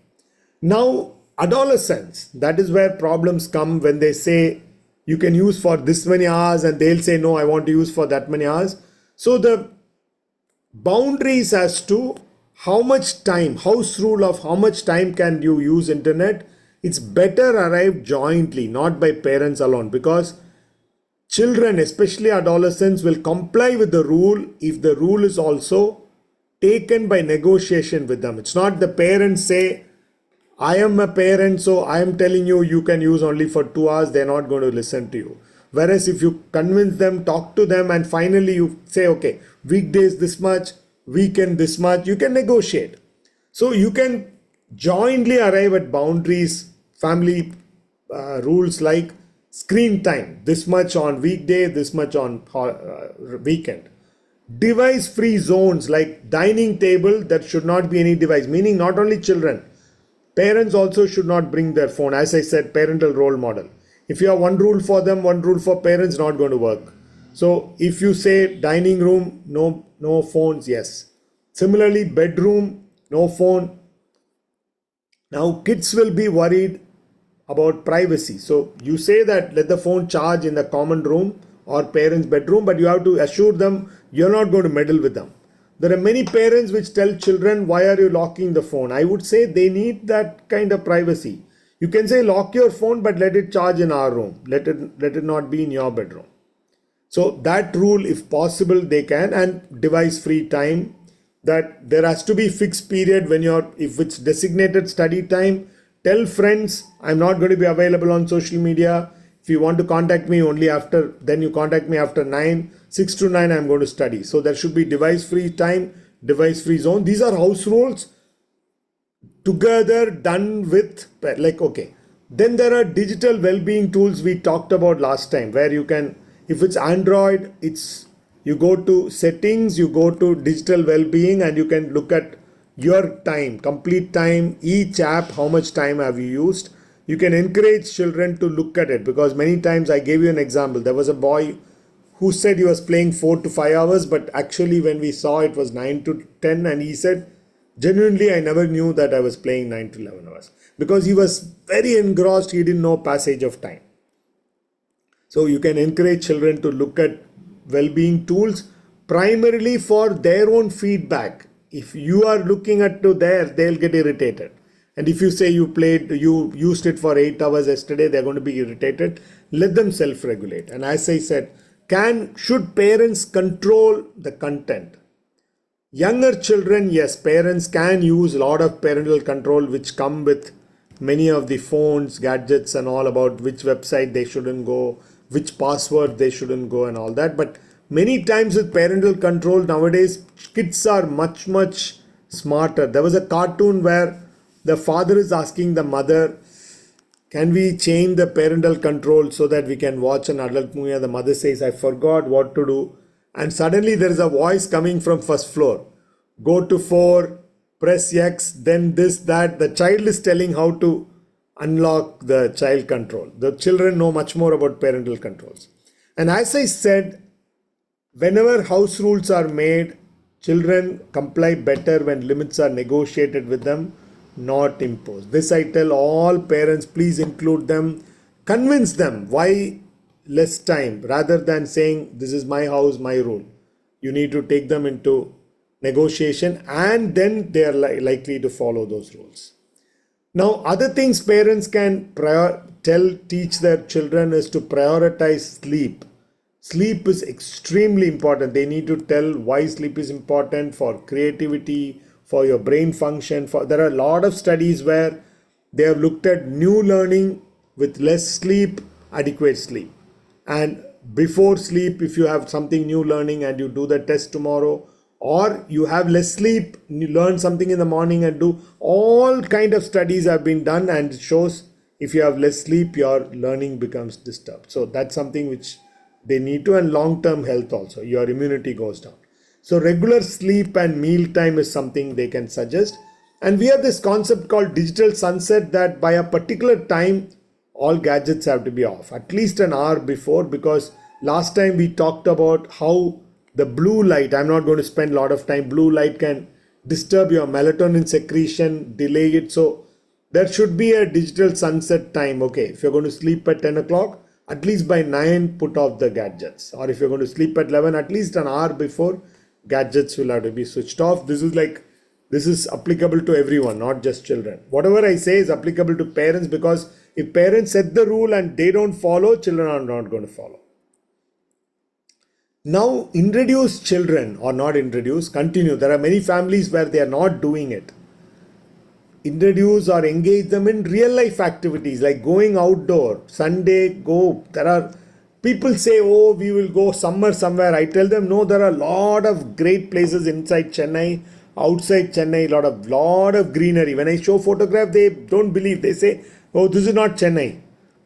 Now, adolescence, that is where problems come when they say you can use for this many hours and they'll say, no, I want to use for that many hours. So the boundaries as to how much time, house rule of how much time can you use internet, it's better arrived jointly, not by parents alone, because children, especially adolescents, will comply with the rule if the rule is also taken by negotiation with them. It's not the parents say, I am a parent, so I am telling you, you can use only for 2 hours. They're not going to listen to you. Whereas if you convince them, talk to them, and finally you say, okay, weekdays this much, weekend this much, you can negotiate. So you can jointly arrive at boundaries, family rules like screen time, this much on weekday, this much on weekend. Device free zones like dining table, that should not be any device, meaning not only children, parents also should not bring their phone. As I said, parental role model. If you have one rule for them, one rule for parents, not going to work. So if you say dining room, no phones, yes. Similarly, bedroom, no phone. Now kids will be worried about privacy. So you say that let the phone charge in the common room or parents' bedroom, but you have to assure them you're not going to meddle with them. There are many parents which tell children, why are you locking the phone? I would say they need that kind of privacy. You can say lock your phone, but let it charge in our room. Let it not be in your bedroom. So that rule, if possible, they can. And device free time, that there has to be fixed period when if it's designated study time, tell friends, I'm not going to be available on social media. If you want to contact me only after, then you contact me after 9, 6 to 9, I'm going to study. So there should be device free time, device free zone. These are house rules together done with okay. Then there are digital well-being tools we talked about last time, where you can, if it's Android, you go to settings, you go to digital well-being, and you can look at your time, complete time, each app, how much time have you used. You can encourage children to look at it, because many times, I gave you an example. There was a boy who said he was playing 4 to 5 hours, but actually when we saw it was 9 to 10, and he said, genuinely, I never knew that I was playing 9 to 11 hours, because he was very engrossed. He didn't know passage of time. So you can encourage children to look at well-being tools primarily for their own feedback. if you are looking at to there, they'll get irritated. And if you say you used it for 8 hours yesterday, they're going to be irritated. Let them self-regulate. And as I said, should parents control the content? Younger children, yes, parents can use a lot of parental control, which come with many of the phones, gadgets, and all, about which website they shouldn't go, which password they shouldn't go, and all that. But many times with parental control nowadays, kids are much, much smarter. There was a cartoon where the father is asking the mother, can we change the parental control so that we can watch an adult movie? And the mother says, I forgot what to do. And suddenly there is a voice coming from first floor. Go to 4, press X, then this, that. The child is telling how to unlock the child control. The children know much more about parental controls. And as I said, whenever house rules are made, children comply better when limits are negotiated with them, not imposed. This I tell all parents, please include them, convince them why less time, rather than saying this is my house, my rule. You need to take them into negotiation, and then they are likely to follow those rules. Now, other things parents can teach their children is to prioritize sleep. Sleep is extremely important. They need to tell why sleep is important for creativity, for your brain function. There are a lot of studies where they have looked at new learning with less sleep, adequate sleep. And before sleep, if you have something new learning and you do the test tomorrow, or you have less sleep, you learn something in the morning and do, all kind of studies have been done, and it shows if you have less sleep, your learning becomes disturbed. So that's something which they need to, and long-term health also, your immunity goes down. So regular sleep and meal time is something they can suggest. And we have this concept called digital sunset, that by a particular time, all gadgets have to be off, at least an hour before, because last time we talked about how the blue light, I'm not going to spend a lot of time, blue light can disturb your melatonin secretion, delay it. So there should be a digital sunset time. Okay, if you're going to sleep at 10 o'clock, at least by 9, put off the gadgets. Or if you're going to sleep at 11, at least an hour before, gadgets will have to be switched off. This is applicable to everyone, not just children. Whatever I say is applicable to parents, because if parents set the rule and they don't follow, children are not going to follow. Now, introduce children, or not introduce, continue. There are many families where they are not doing it. Introduce or engage them in real life activities like going outdoor. Sunday, go. There are people say, oh, we will go summer somewhere. I tell them, no, there are a lot of great places inside Chennai, outside Chennai, lot of greenery. When I show photograph, they don't believe. They say, oh, this is not Chennai.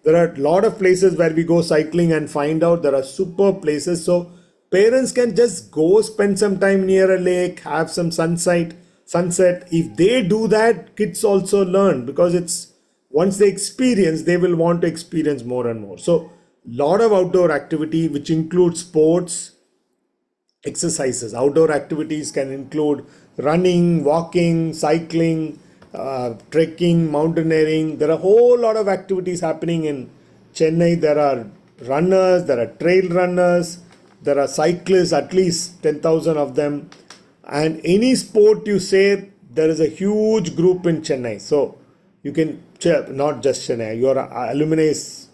There are a lot of places where we go cycling and find out there are super places. So parents can just go spend some time near a lake, have some sunset. If they do that, kids also learn, because it's once they experience, they will want to experience more and more. So lot of outdoor activity, which includes sports, exercises. Outdoor activities can include running, walking, cycling, trekking, mountaineering. There are a whole lot of activities happening in Chennai. There are runners, there are trail runners, there are cyclists, at least 10,000 of them. And any sport you say, there is a huge group in Chennai. So you can, not just Chennai, your alumni is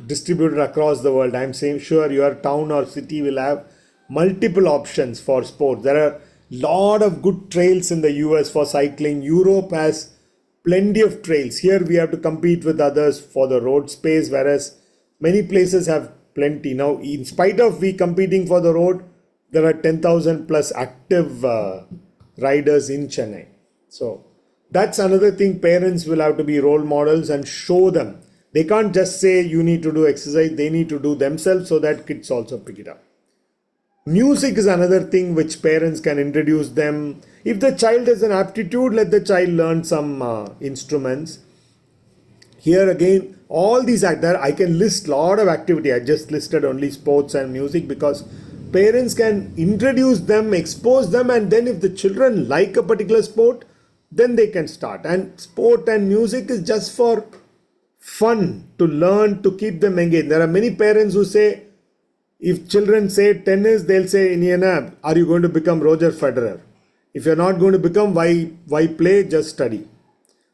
distributed across the world. I'm saying sure your town or city will have multiple options for sport. There are a lot of good trails in the US for cycling. Europe has plenty of trails. Here we have to compete with others for the road space, whereas many places have plenty. Now, in spite of we competing for the road, there are 10,000 plus active riders in Chennai. So that's another thing. Parents will have to be role models and show them. They can't just say you need to do exercise. They need to do themselves, so that kids also pick it up. Music is another thing which parents can introduce them. If the child has an aptitude, let the child learn some instruments. Here again, all these I can list a lot of activity. I just listed only sports and music, because parents can introduce them, expose them, and then if the children like a particular sport, then they can start. And sport and music is just for fun, to learn, to keep them engaged. There are many parents who say, if children say tennis, they'll say, Niana, are you going to become Roger Federer? If you're not going to become, why play? Just study.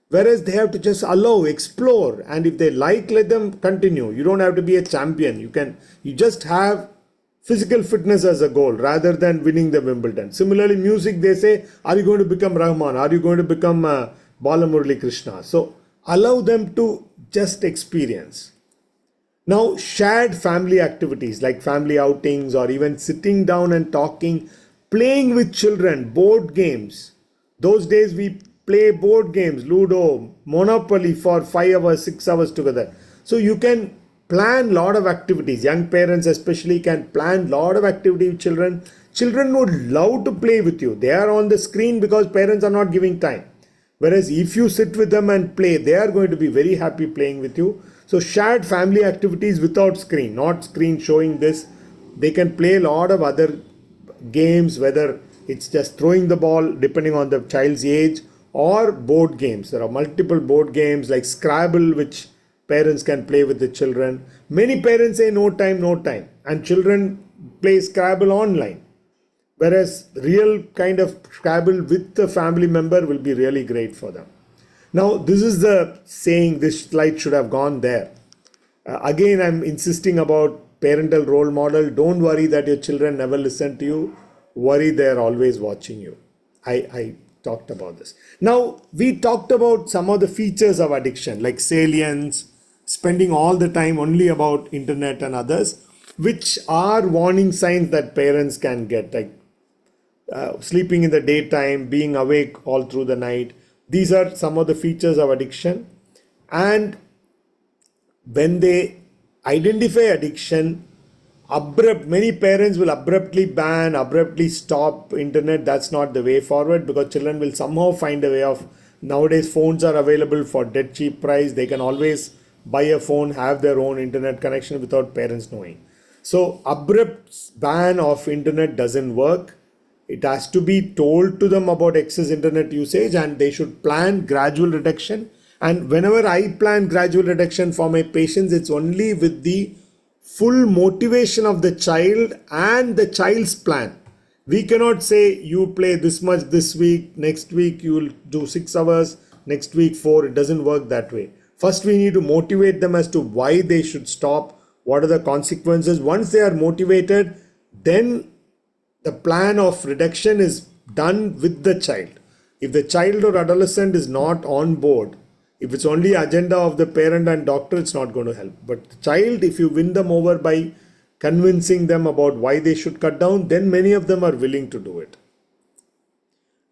Whereas they have to just allow, explore, and if they like, let them continue. You don't have to be a champion. You just have physical fitness as a goal rather than winning the Wimbledon. Similarly, music, they say, are you going to become Rahman? Are you going to become Balamurali Krishna? So allow them to just experience. Now, shared family activities like family outings or even sitting down and talking, playing with children, board games. Those days we play board games, Ludo, Monopoly for 5 hours, 6 hours together. So you can plan lot of activities. Young parents especially can plan lot of activity with children. Children would love to play with you. They are on the screen because parents are not giving time. Whereas if you sit with them and play, they are going to be very happy playing with you. So shared family activities without screen, not screen showing this. They can play a lot of other games, whether it's just throwing the ball depending on the child's age, or board games. There are multiple board games like Scrabble, which parents can play with the children. Many parents say no time, no time, and children play Scrabble online. Whereas real kind of Scrabble with the family member will be really great for them. Now, this is the saying, this slide should have gone there. Again, I'm insisting about parental role model. Don't worry that your children never listen to you. Worry they're always watching you. I talked about this. Now, we talked about some of the features of addiction, like salience, spending all the time only about internet and others, which are warning signs that parents can get, like sleeping in the daytime, being awake all through the night. These are some of the features of addiction. And when they identify addiction, many parents will abruptly ban, abruptly stop internet. That's not the way forward, because children will somehow find a way of, nowadays phones are available for dead cheap price. They can always buy a phone, have their own internet connection without parents knowing. So abrupt ban of internet doesn't work. It has to be told to them about excess internet usage, and they should plan gradual reduction. And whenever I plan gradual reduction for my patients, it's only with the full motivation of the child and the child's plan. We cannot say you play this much this week, next week you will do 6 hours, next week 4. It doesn't work that way. First, we need to motivate them as to why they should stop, what are the consequences. Once they are motivated, then the plan of reduction is done with the child. If the child or adolescent is not on board, if it's only agenda of the parent and doctor, it's not going to help. But the child, if you win them over by convincing them about why they should cut down, then many of them are willing to do it.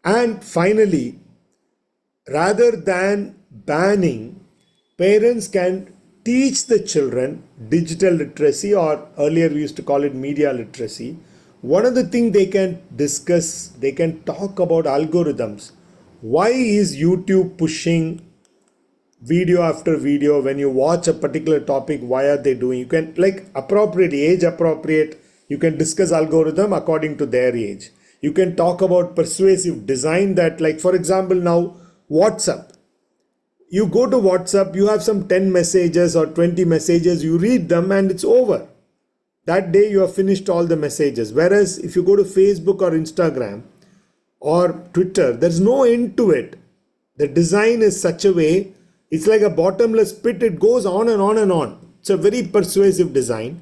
And finally, rather than banning, parents can teach the children digital literacy, or earlier we used to call it media literacy. One of the things they can discuss, they can talk about algorithms. Why is YouTube pushing video after video? When you watch a particular topic, why are they doing? You can, like, appropriate, age appropriate, you can discuss algorithm according to their age. You can talk about persuasive design, that, like, for example, now WhatsApp. You go to WhatsApp, you have some 10 messages or 20 messages, you read them and it's over. That day you have finished all the messages. Whereas if you go to Facebook or Instagram or Twitter, there's no end to it. The design is such a way, it's like a bottomless pit. It goes on and on and on. It's a very persuasive design.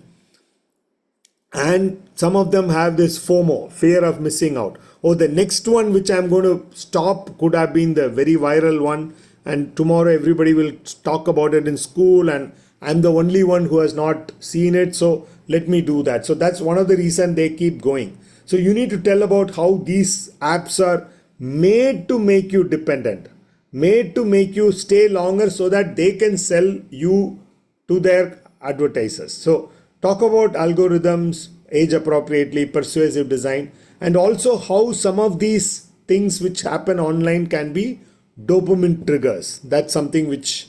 And some of them have this FOMO, fear of missing out. Oh, the next one which I'm going to stop could have been the very viral one, and tomorrow everybody will talk about it in school, and I'm the only one who has not seen it, so let me do that. So that's one of the reasons they keep going. So you need to tell about how these apps are made to make you dependent, made to make you stay longer so that they can sell you to their advertisers. So talk about algorithms, age appropriately, persuasive design, and also how some of these things which happen online can be dopamine triggers. That's something which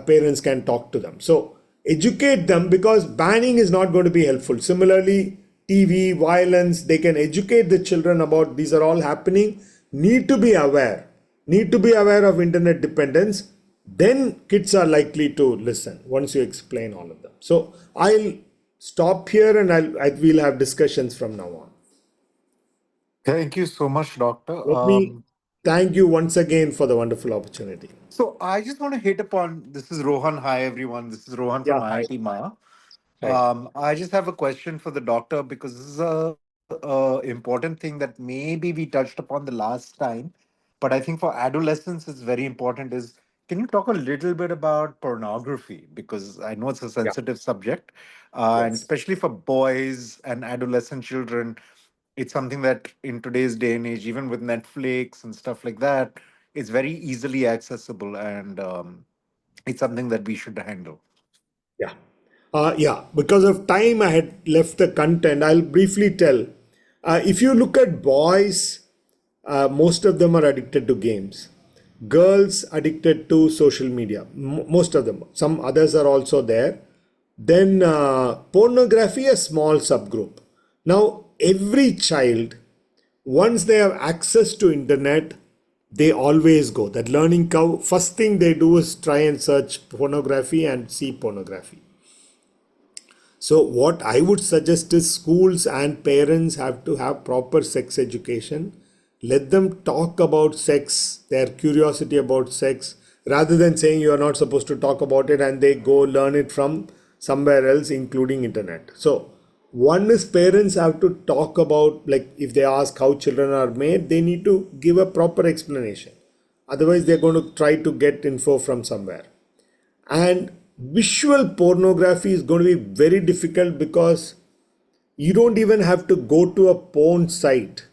parents can talk to them. So educate them, because banning is not going to be helpful. Similarly, TV, violence, they can educate the children about these are all happening. Need to be aware of internet dependence. Then kids are likely to listen once you explain all of them. So I'll stop here and we'll have discussions from now on. Thank you so much, Doctor. Let me thank you once again for the wonderful opportunity. So I just want to hit upon this is Rohan. Hi, everyone. This is Rohan from Yeah, hi. IITMAA. Hi. I just have a question for the doctor because this is a important thing that maybe we touched upon the last time, but I think for adolescents it's very important. Is can you talk a little bit about pornography because I know it's a Yeah. sensitive subject, and Yes. especially for boys and adolescent children, it's something that in today's day and age, even with Netflix and stuff like that, it's very easily accessible and it's something that we should handle. Yeah. Yeah. Because of time, I had left the content. I'll briefly tell. If you look at boys, most of them are addicted to games. Girls addicted to social media. Most of them. Some others are also there. Then pornography, a small subgroup. Now, every child, once they have access to internet, they always go. That learning curve, first thing they do is try and search pornography and see pornography. So what I would suggest is schools and parents have to have proper sex education. Let them talk about sex, their curiosity about sex, rather than saying you are not supposed to talk about it and they go learn it from somewhere else, including internet. So one is parents have to talk about, like if they ask how children are made, they need to give a proper explanation. Otherwise, they're going to try to get info from somewhere. And visual pornography is going to be very difficult because you don't even have to go to a porn site,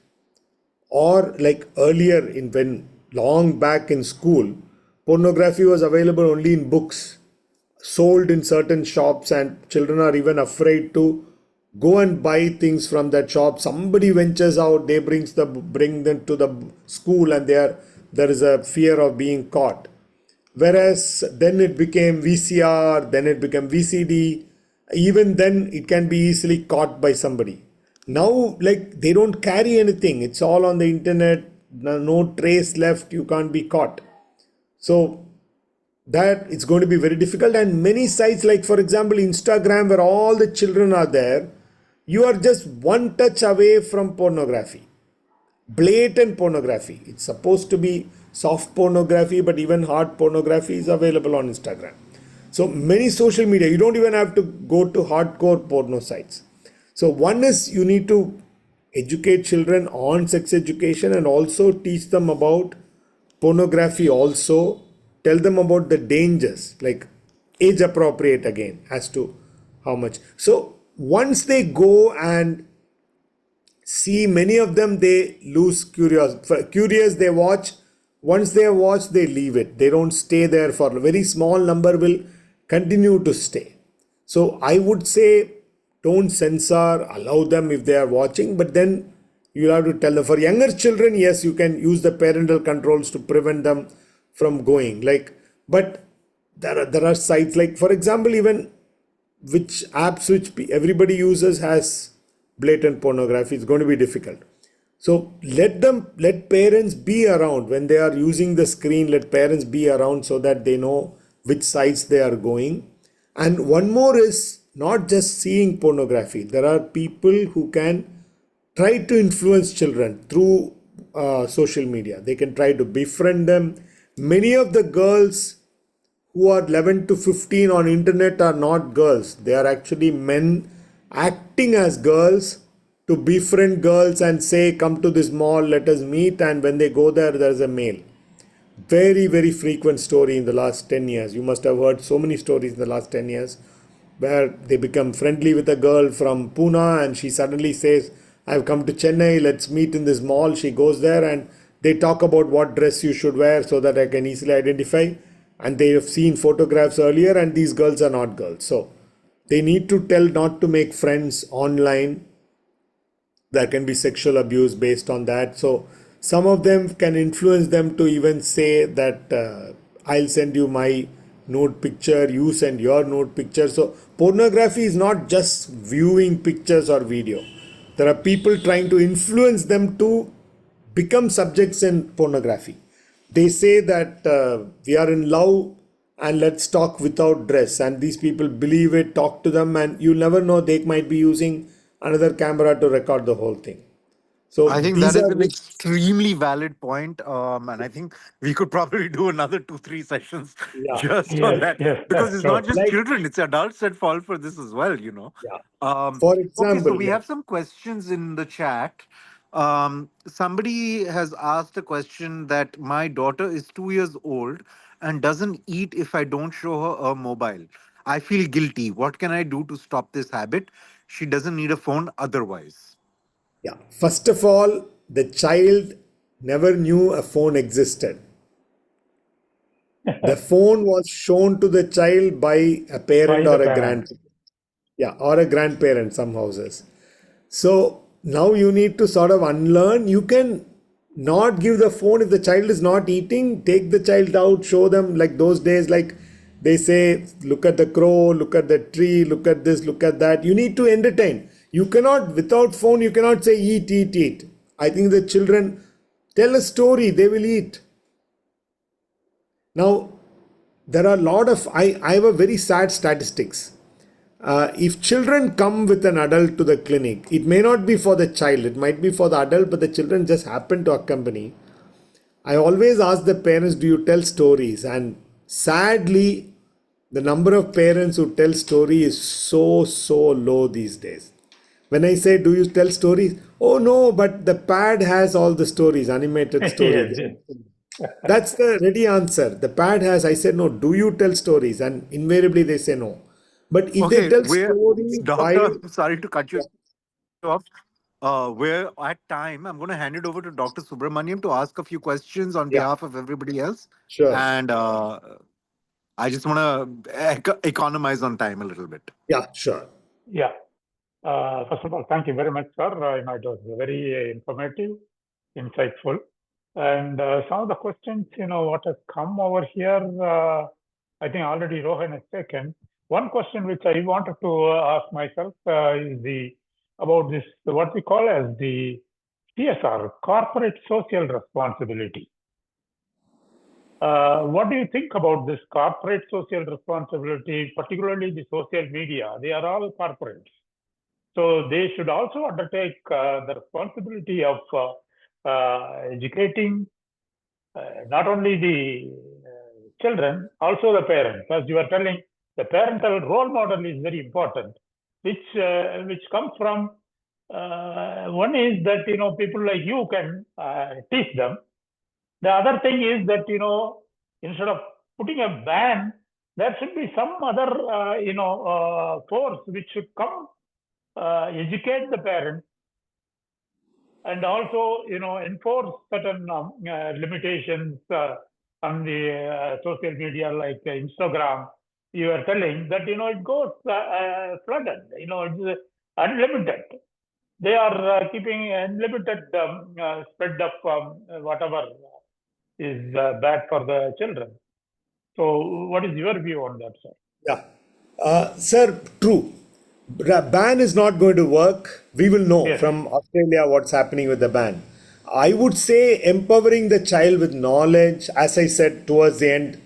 or like earlier in when long back in school, pornography was available only in books sold in certain shops, and children are even afraid to go and buy things from that shop. Somebody ventures out, they bring them to the school, and there is a fear of being caught. Whereas then it became VCR, then it became VCD. Even then, it can be easily caught by somebody. Now, like they don't carry anything, it's all on the internet, no trace left, you can't be caught. So, that it's going to be very difficult. And many sites, like for example, Instagram, where all the children are there, you are just one touch away from pornography, blatant pornography. It's supposed to be soft pornography, but even hard pornography is available on Instagram. So many social media, you don't even have to go to hardcore porno sites. So one is you need to educate children on sex education and also teach them about pornography. Also tell them about the dangers, like age appropriate again as to how much. So once they go and see, many of them, they lose curious, they watch. Once they watch, they leave it, they don't stay there. For a very small number will continue to stay. So I would say don't censor, allow them if they are watching, but then you have to tell them. For younger children, yes, you can use the parental controls to prevent them from going, like. But there are sites, like for example, even which apps which everybody uses has blatant pornography. It's going to be difficult. So let parents be around when they are using the screen. Let parents be around so that they know which sites they are going. And one more is not just seeing pornography. There are people who can try to influence children through social media. They can try to befriend them. Many of the girls who are 11 to 15 on internet are not girls. They are actually men acting as girls to befriend girls and say, come to this mall, let us meet. And when they go there, there's a male. Very, very frequent story in the last 10 years. You must have heard so many stories in the last 10 years where they become friendly with a girl from Pune and she suddenly says, I've come to Chennai, let's meet in this mall. She goes there and they talk about what dress you should wear so that I can easily identify. And they have seen photographs earlier, and these girls are not girls. So they need to tell not to make friends online. There can be sexual abuse based on that. So some of them can influence them to even say that I'll send you my nude picture, you send your nude picture. So pornography is not just viewing pictures or video. There are people trying to influence them to become subjects in pornography. They say that we are in love and let's talk without dress, and these people believe it, talk to them, and you never know, they might be using another camera to record the whole thing. So I think that these is are an extremely valid point, and I think we could probably do another 2-3 sessions yeah, just on Yes, that, yes, because that's it's not true. just like children; it's adults that fall for this as well. You know. yeah. Um, For okay, so example, we yeah, have some questions in the chat. Somebody has asked a question that my daughter is 2 years old and doesn't eat if I don't show her a mobile. I feel guilty. What can I do to stop this habit? She doesn't need a phone otherwise. yeah. First of all, the child never knew a phone existed. The phone was shown to the child by a parent By the or a parents. grandparent. Yeah, or a grandparent, some houses. So now you need to sort of unlearn. You can not give the phone if the child is not eating. Take the child out, show them like those days, like they say, look at the crow, look at the tree, look at this, look at that. You need to entertain. You cannot, without phone, you cannot say eat, eat, eat. I think the children tell a story, they will eat. Now, there are a lot of, I have a very sad statistics. If children come with an adult to the clinic, it may not be for the child, it might be for the adult, but the children just happen to accompany. I always ask the parents, do you tell stories? And sadly, the number of parents who tell story is so low these days. When I say, do you tell stories? Oh no, but the pad has all the stories, animated Yes, stories. yes. That's the ready answer. The pad has, I said, no, do you tell stories? And invariably they say no. But if they Okay, tell we're story doctor. while, I'm sorry to cut you yeah, off. We're at time. I'm going to hand it over to Dr. Subramaniam to ask a few questions on yeah, behalf of everybody else, sure. and I just want to economize on time a little bit. Yeah, sure. Yeah. First of all, thank you very much, sir. It was very informative, insightful. And some of the questions, what has come over here, I think already Rohan has taken. One question which I wanted to ask myself is about this, what we call as the CSR, corporate social responsibility. What do you think about this corporate social responsibility, particularly the social media? They are all corporates. So they should also undertake the responsibility of educating not only the children, also the parents. As you are telling, the parental role model is very important, which comes from one is that people like you can teach them. The other thing is that instead of putting a ban, there should be some other force which should come educate the parents and also enforce certain limitations on the social media like Instagram. You are telling that it goes flooded. It's unlimited. They are keeping unlimited spread of whatever is bad for the children. So, what is your view on that, sir? Yeah. Sir, true. Ban is not going to work. We will know Yes. from Australia what's happening with the ban. I would say empowering the child with knowledge, as I said towards the end,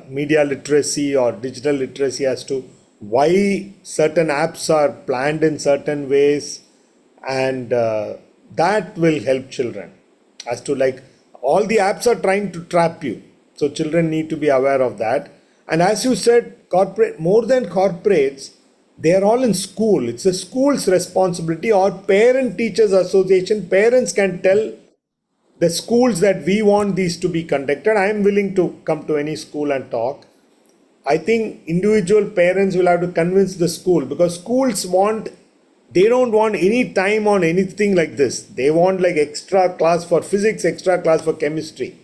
media literacy or digital literacy as to why certain apps are planned in certain ways, and that will help children as to like all the apps are trying to trap you, so children need to be aware of that. And as you said, corporate, more than corporates, they are all in school. It's the school's responsibility or parent teachers association. Parents can tell the schools that we want these to be conducted. I am willing to come to any school and talk. I think individual parents will have to convince the school, because schools want, they don't want any time on anything like this. They want like extra class for physics, extra class for chemistry.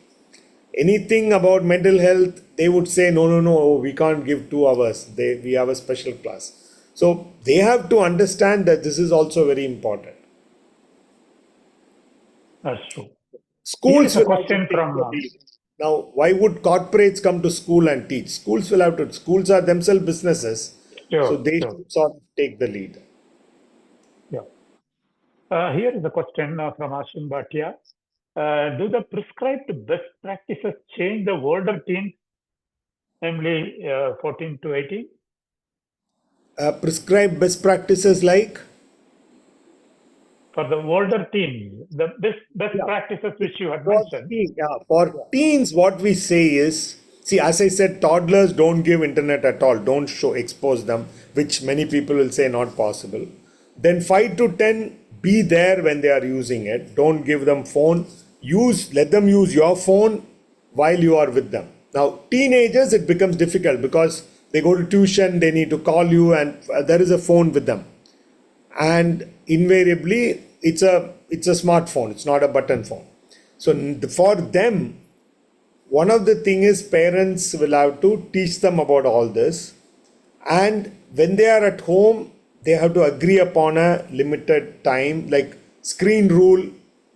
Anything about mental health, they would say no, no, no, we can't give 2 hours. We have a special class. So they have to understand that this is also very important. That's true. Here is Schools a will also question take from the lead. Now, why would corporates come to school and teach? Schools will have to, schools are themselves businesses, so sure, they sure. should sort of take the lead. Yeah. Here is a question from Ashim Bhatia. Do the prescribed best practices change the older teens, namely 14 to 18? Prescribe best practices like, for the older teens, the best Yeah. practices which you had For mentioned. for teens, what we say is, see, as I said, toddlers don't give internet at all. Don't expose them, which many people will say not possible. Then 5 to 10, be there when they are using it. Don't give them phone. Let them use your phone while you are with them. Now, teenagers, it becomes difficult because they go to tuition, they need to call you, and there is a phone with them, and invariably it's a smartphone, it's not a button phone. So for them, one of the thing is parents will have to teach them about all this, and when they are at home they have to agree upon a limited time, like screen rule,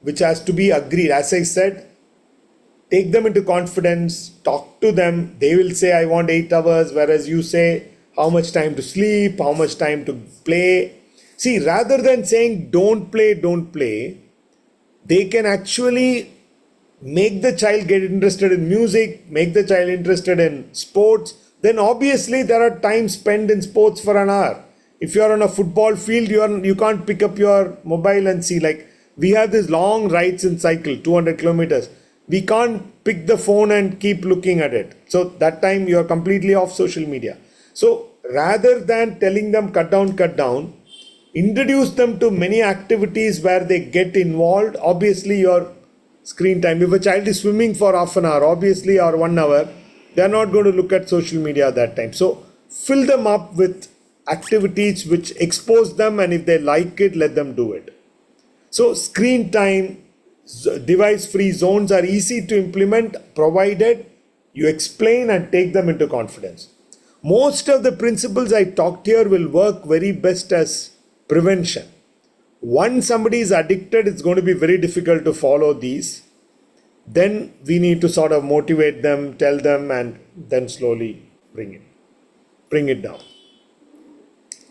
which has to be agreed. As I said, take them into confidence, talk to them. They will say, I want 8 hours, whereas you say, how much time to sleep, how much time to play. See, rather than saying, don't play, they can actually make the child get interested in music, make the child interested in sports. Then obviously there are times spent in sports for an hour. If you are on a football field, you can't pick up your mobile and see, like we have these long rides in cycle, 200 kilometers. We can't pick the phone and keep looking at it. So that time you are completely off social media. So rather than telling them cut down, introduce them to many activities where they get involved. Obviously your screen time, if a child is swimming for half an hour, obviously, or 1 hour, they are not going to look at social media at that time. So fill them up with activities which expose them, and if they like it, let them do it. So screen time, device free zones are easy to implement provided you explain and take them into confidence. Most of the principles I talked here will work very best as prevention. Once somebody is addicted, it's going to be very difficult to follow these. Then we need to sort of motivate them, tell them, and then slowly bring it down.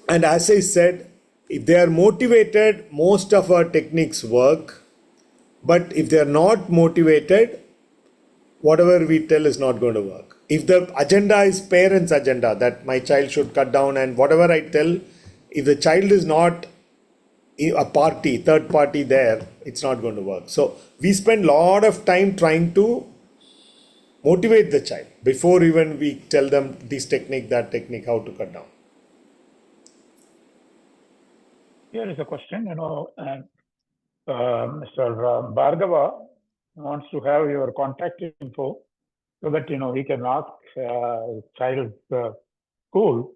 And as I said, if they are motivated, most of our techniques work. But if they are not motivated, whatever we tell is not going to work. If the agenda is parents' agenda that my child should cut down, and whatever I tell, if the child is not a party, third party there, it's not going to work. So we spend a lot of time trying to motivate the child before even we tell them this technique, that technique, how to cut down. Here is a question, Mr. Bhargava wants to have your contact info so that, he can ask child's school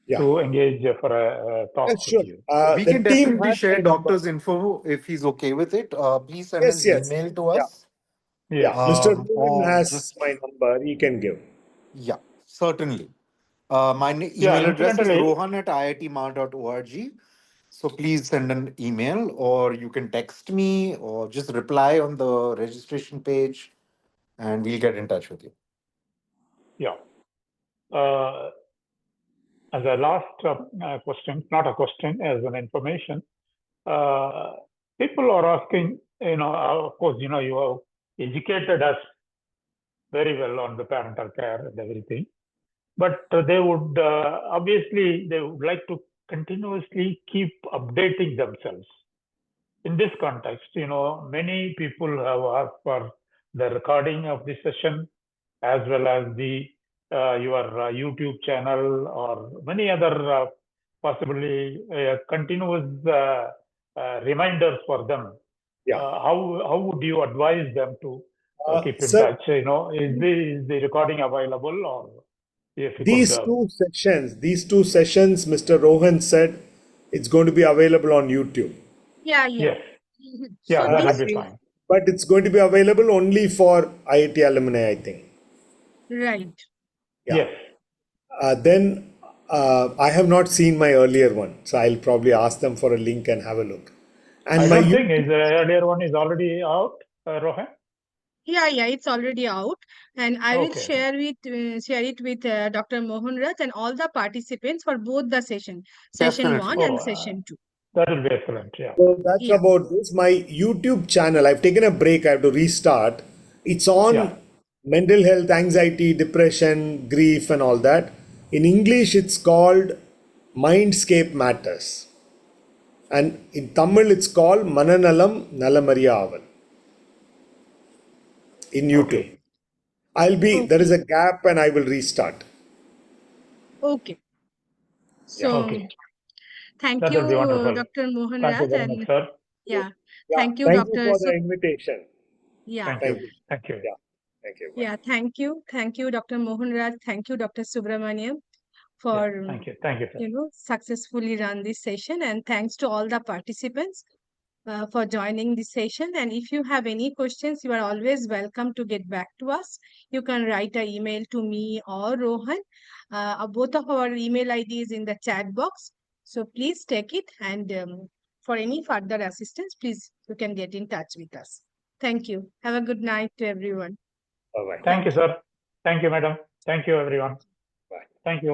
to engage for a talk with you. We The can team definitely has share my number. doctor's info if he's okay with it. Please send an Yes. email to Yeah. us. Yeah. Yes. Mr. Rohan Or has just, my number. He can give. yeah, certainly. My Yeah, email address is incidentally, rohan@iitmaa.org. So please send an email, or you can text me, or just reply on the registration page, and we'll get in touch with you. yeah. As a last question, not a question, as an information, people are asking, of course, you have educated us very well on the parental care and everything, but they would obviously they would like to continuously keep updating themselves. In this context, many people have asked for the recording of this session as well as the your YouTube channel or many other possibly continuous reminders for them. Yeah. How would you advise them to keep in Sir, touch? Is the recording available, or if you could? these two sessions, Mr. Rohan said it's going to be available on YouTube. Yeah, Yes, So yeah, that But, will this, be fine. but it's going to be available only for IIT alumni, I think. right. Yeah. Yes, Then I have not seen my earlier one, so I'll probably ask them for a link and have a look. I And my don't think YouTube, the earlier one is already out, Rohan. Yeah, it's already out, and I will Okay, share it with Dr. Mohan Rath and all the participants for both the session Definitely. one and oh, session two. that will be excellent. Yeah, so that's Yeah, about this. My YouTube channel, I've taken a break, I have to restart. It's yeah. on mental health, anxiety, depression, grief, and all that. In English, it's called Mindscape Matters. And in Tamil, it's called Mananalam Nalamariyavan in YouTube. Okay. There is Okay. a gap and I will restart. Okay. Yeah. So Okay. thank That you, would be wonderful. Dr. Mohan Thank you Raj, very much, and sir. yeah, Yeah. thank you, Thank you Dr. for the invitation. Yeah, Thank Thank you. you. Thank you. Yeah. Thank you. Bye. yeah, thank you, Dr. Mohan Raj, thank you, Dr. Subramaniam, for Yeah. Thank you, sir. successfully run this session, and thanks to all the participants for joining this session. And if you have any questions, you are always welcome to get back to us. You can write an email to me or Rohan. Both of our email IDs in the chat box. So please take it, and for any further assistance, please you can get in touch with us. Thank you. Have a good night to everyone. Bye. Thank you, Thank you. sir. Thank you, madam. Thank you, everyone. Bye. Thank you.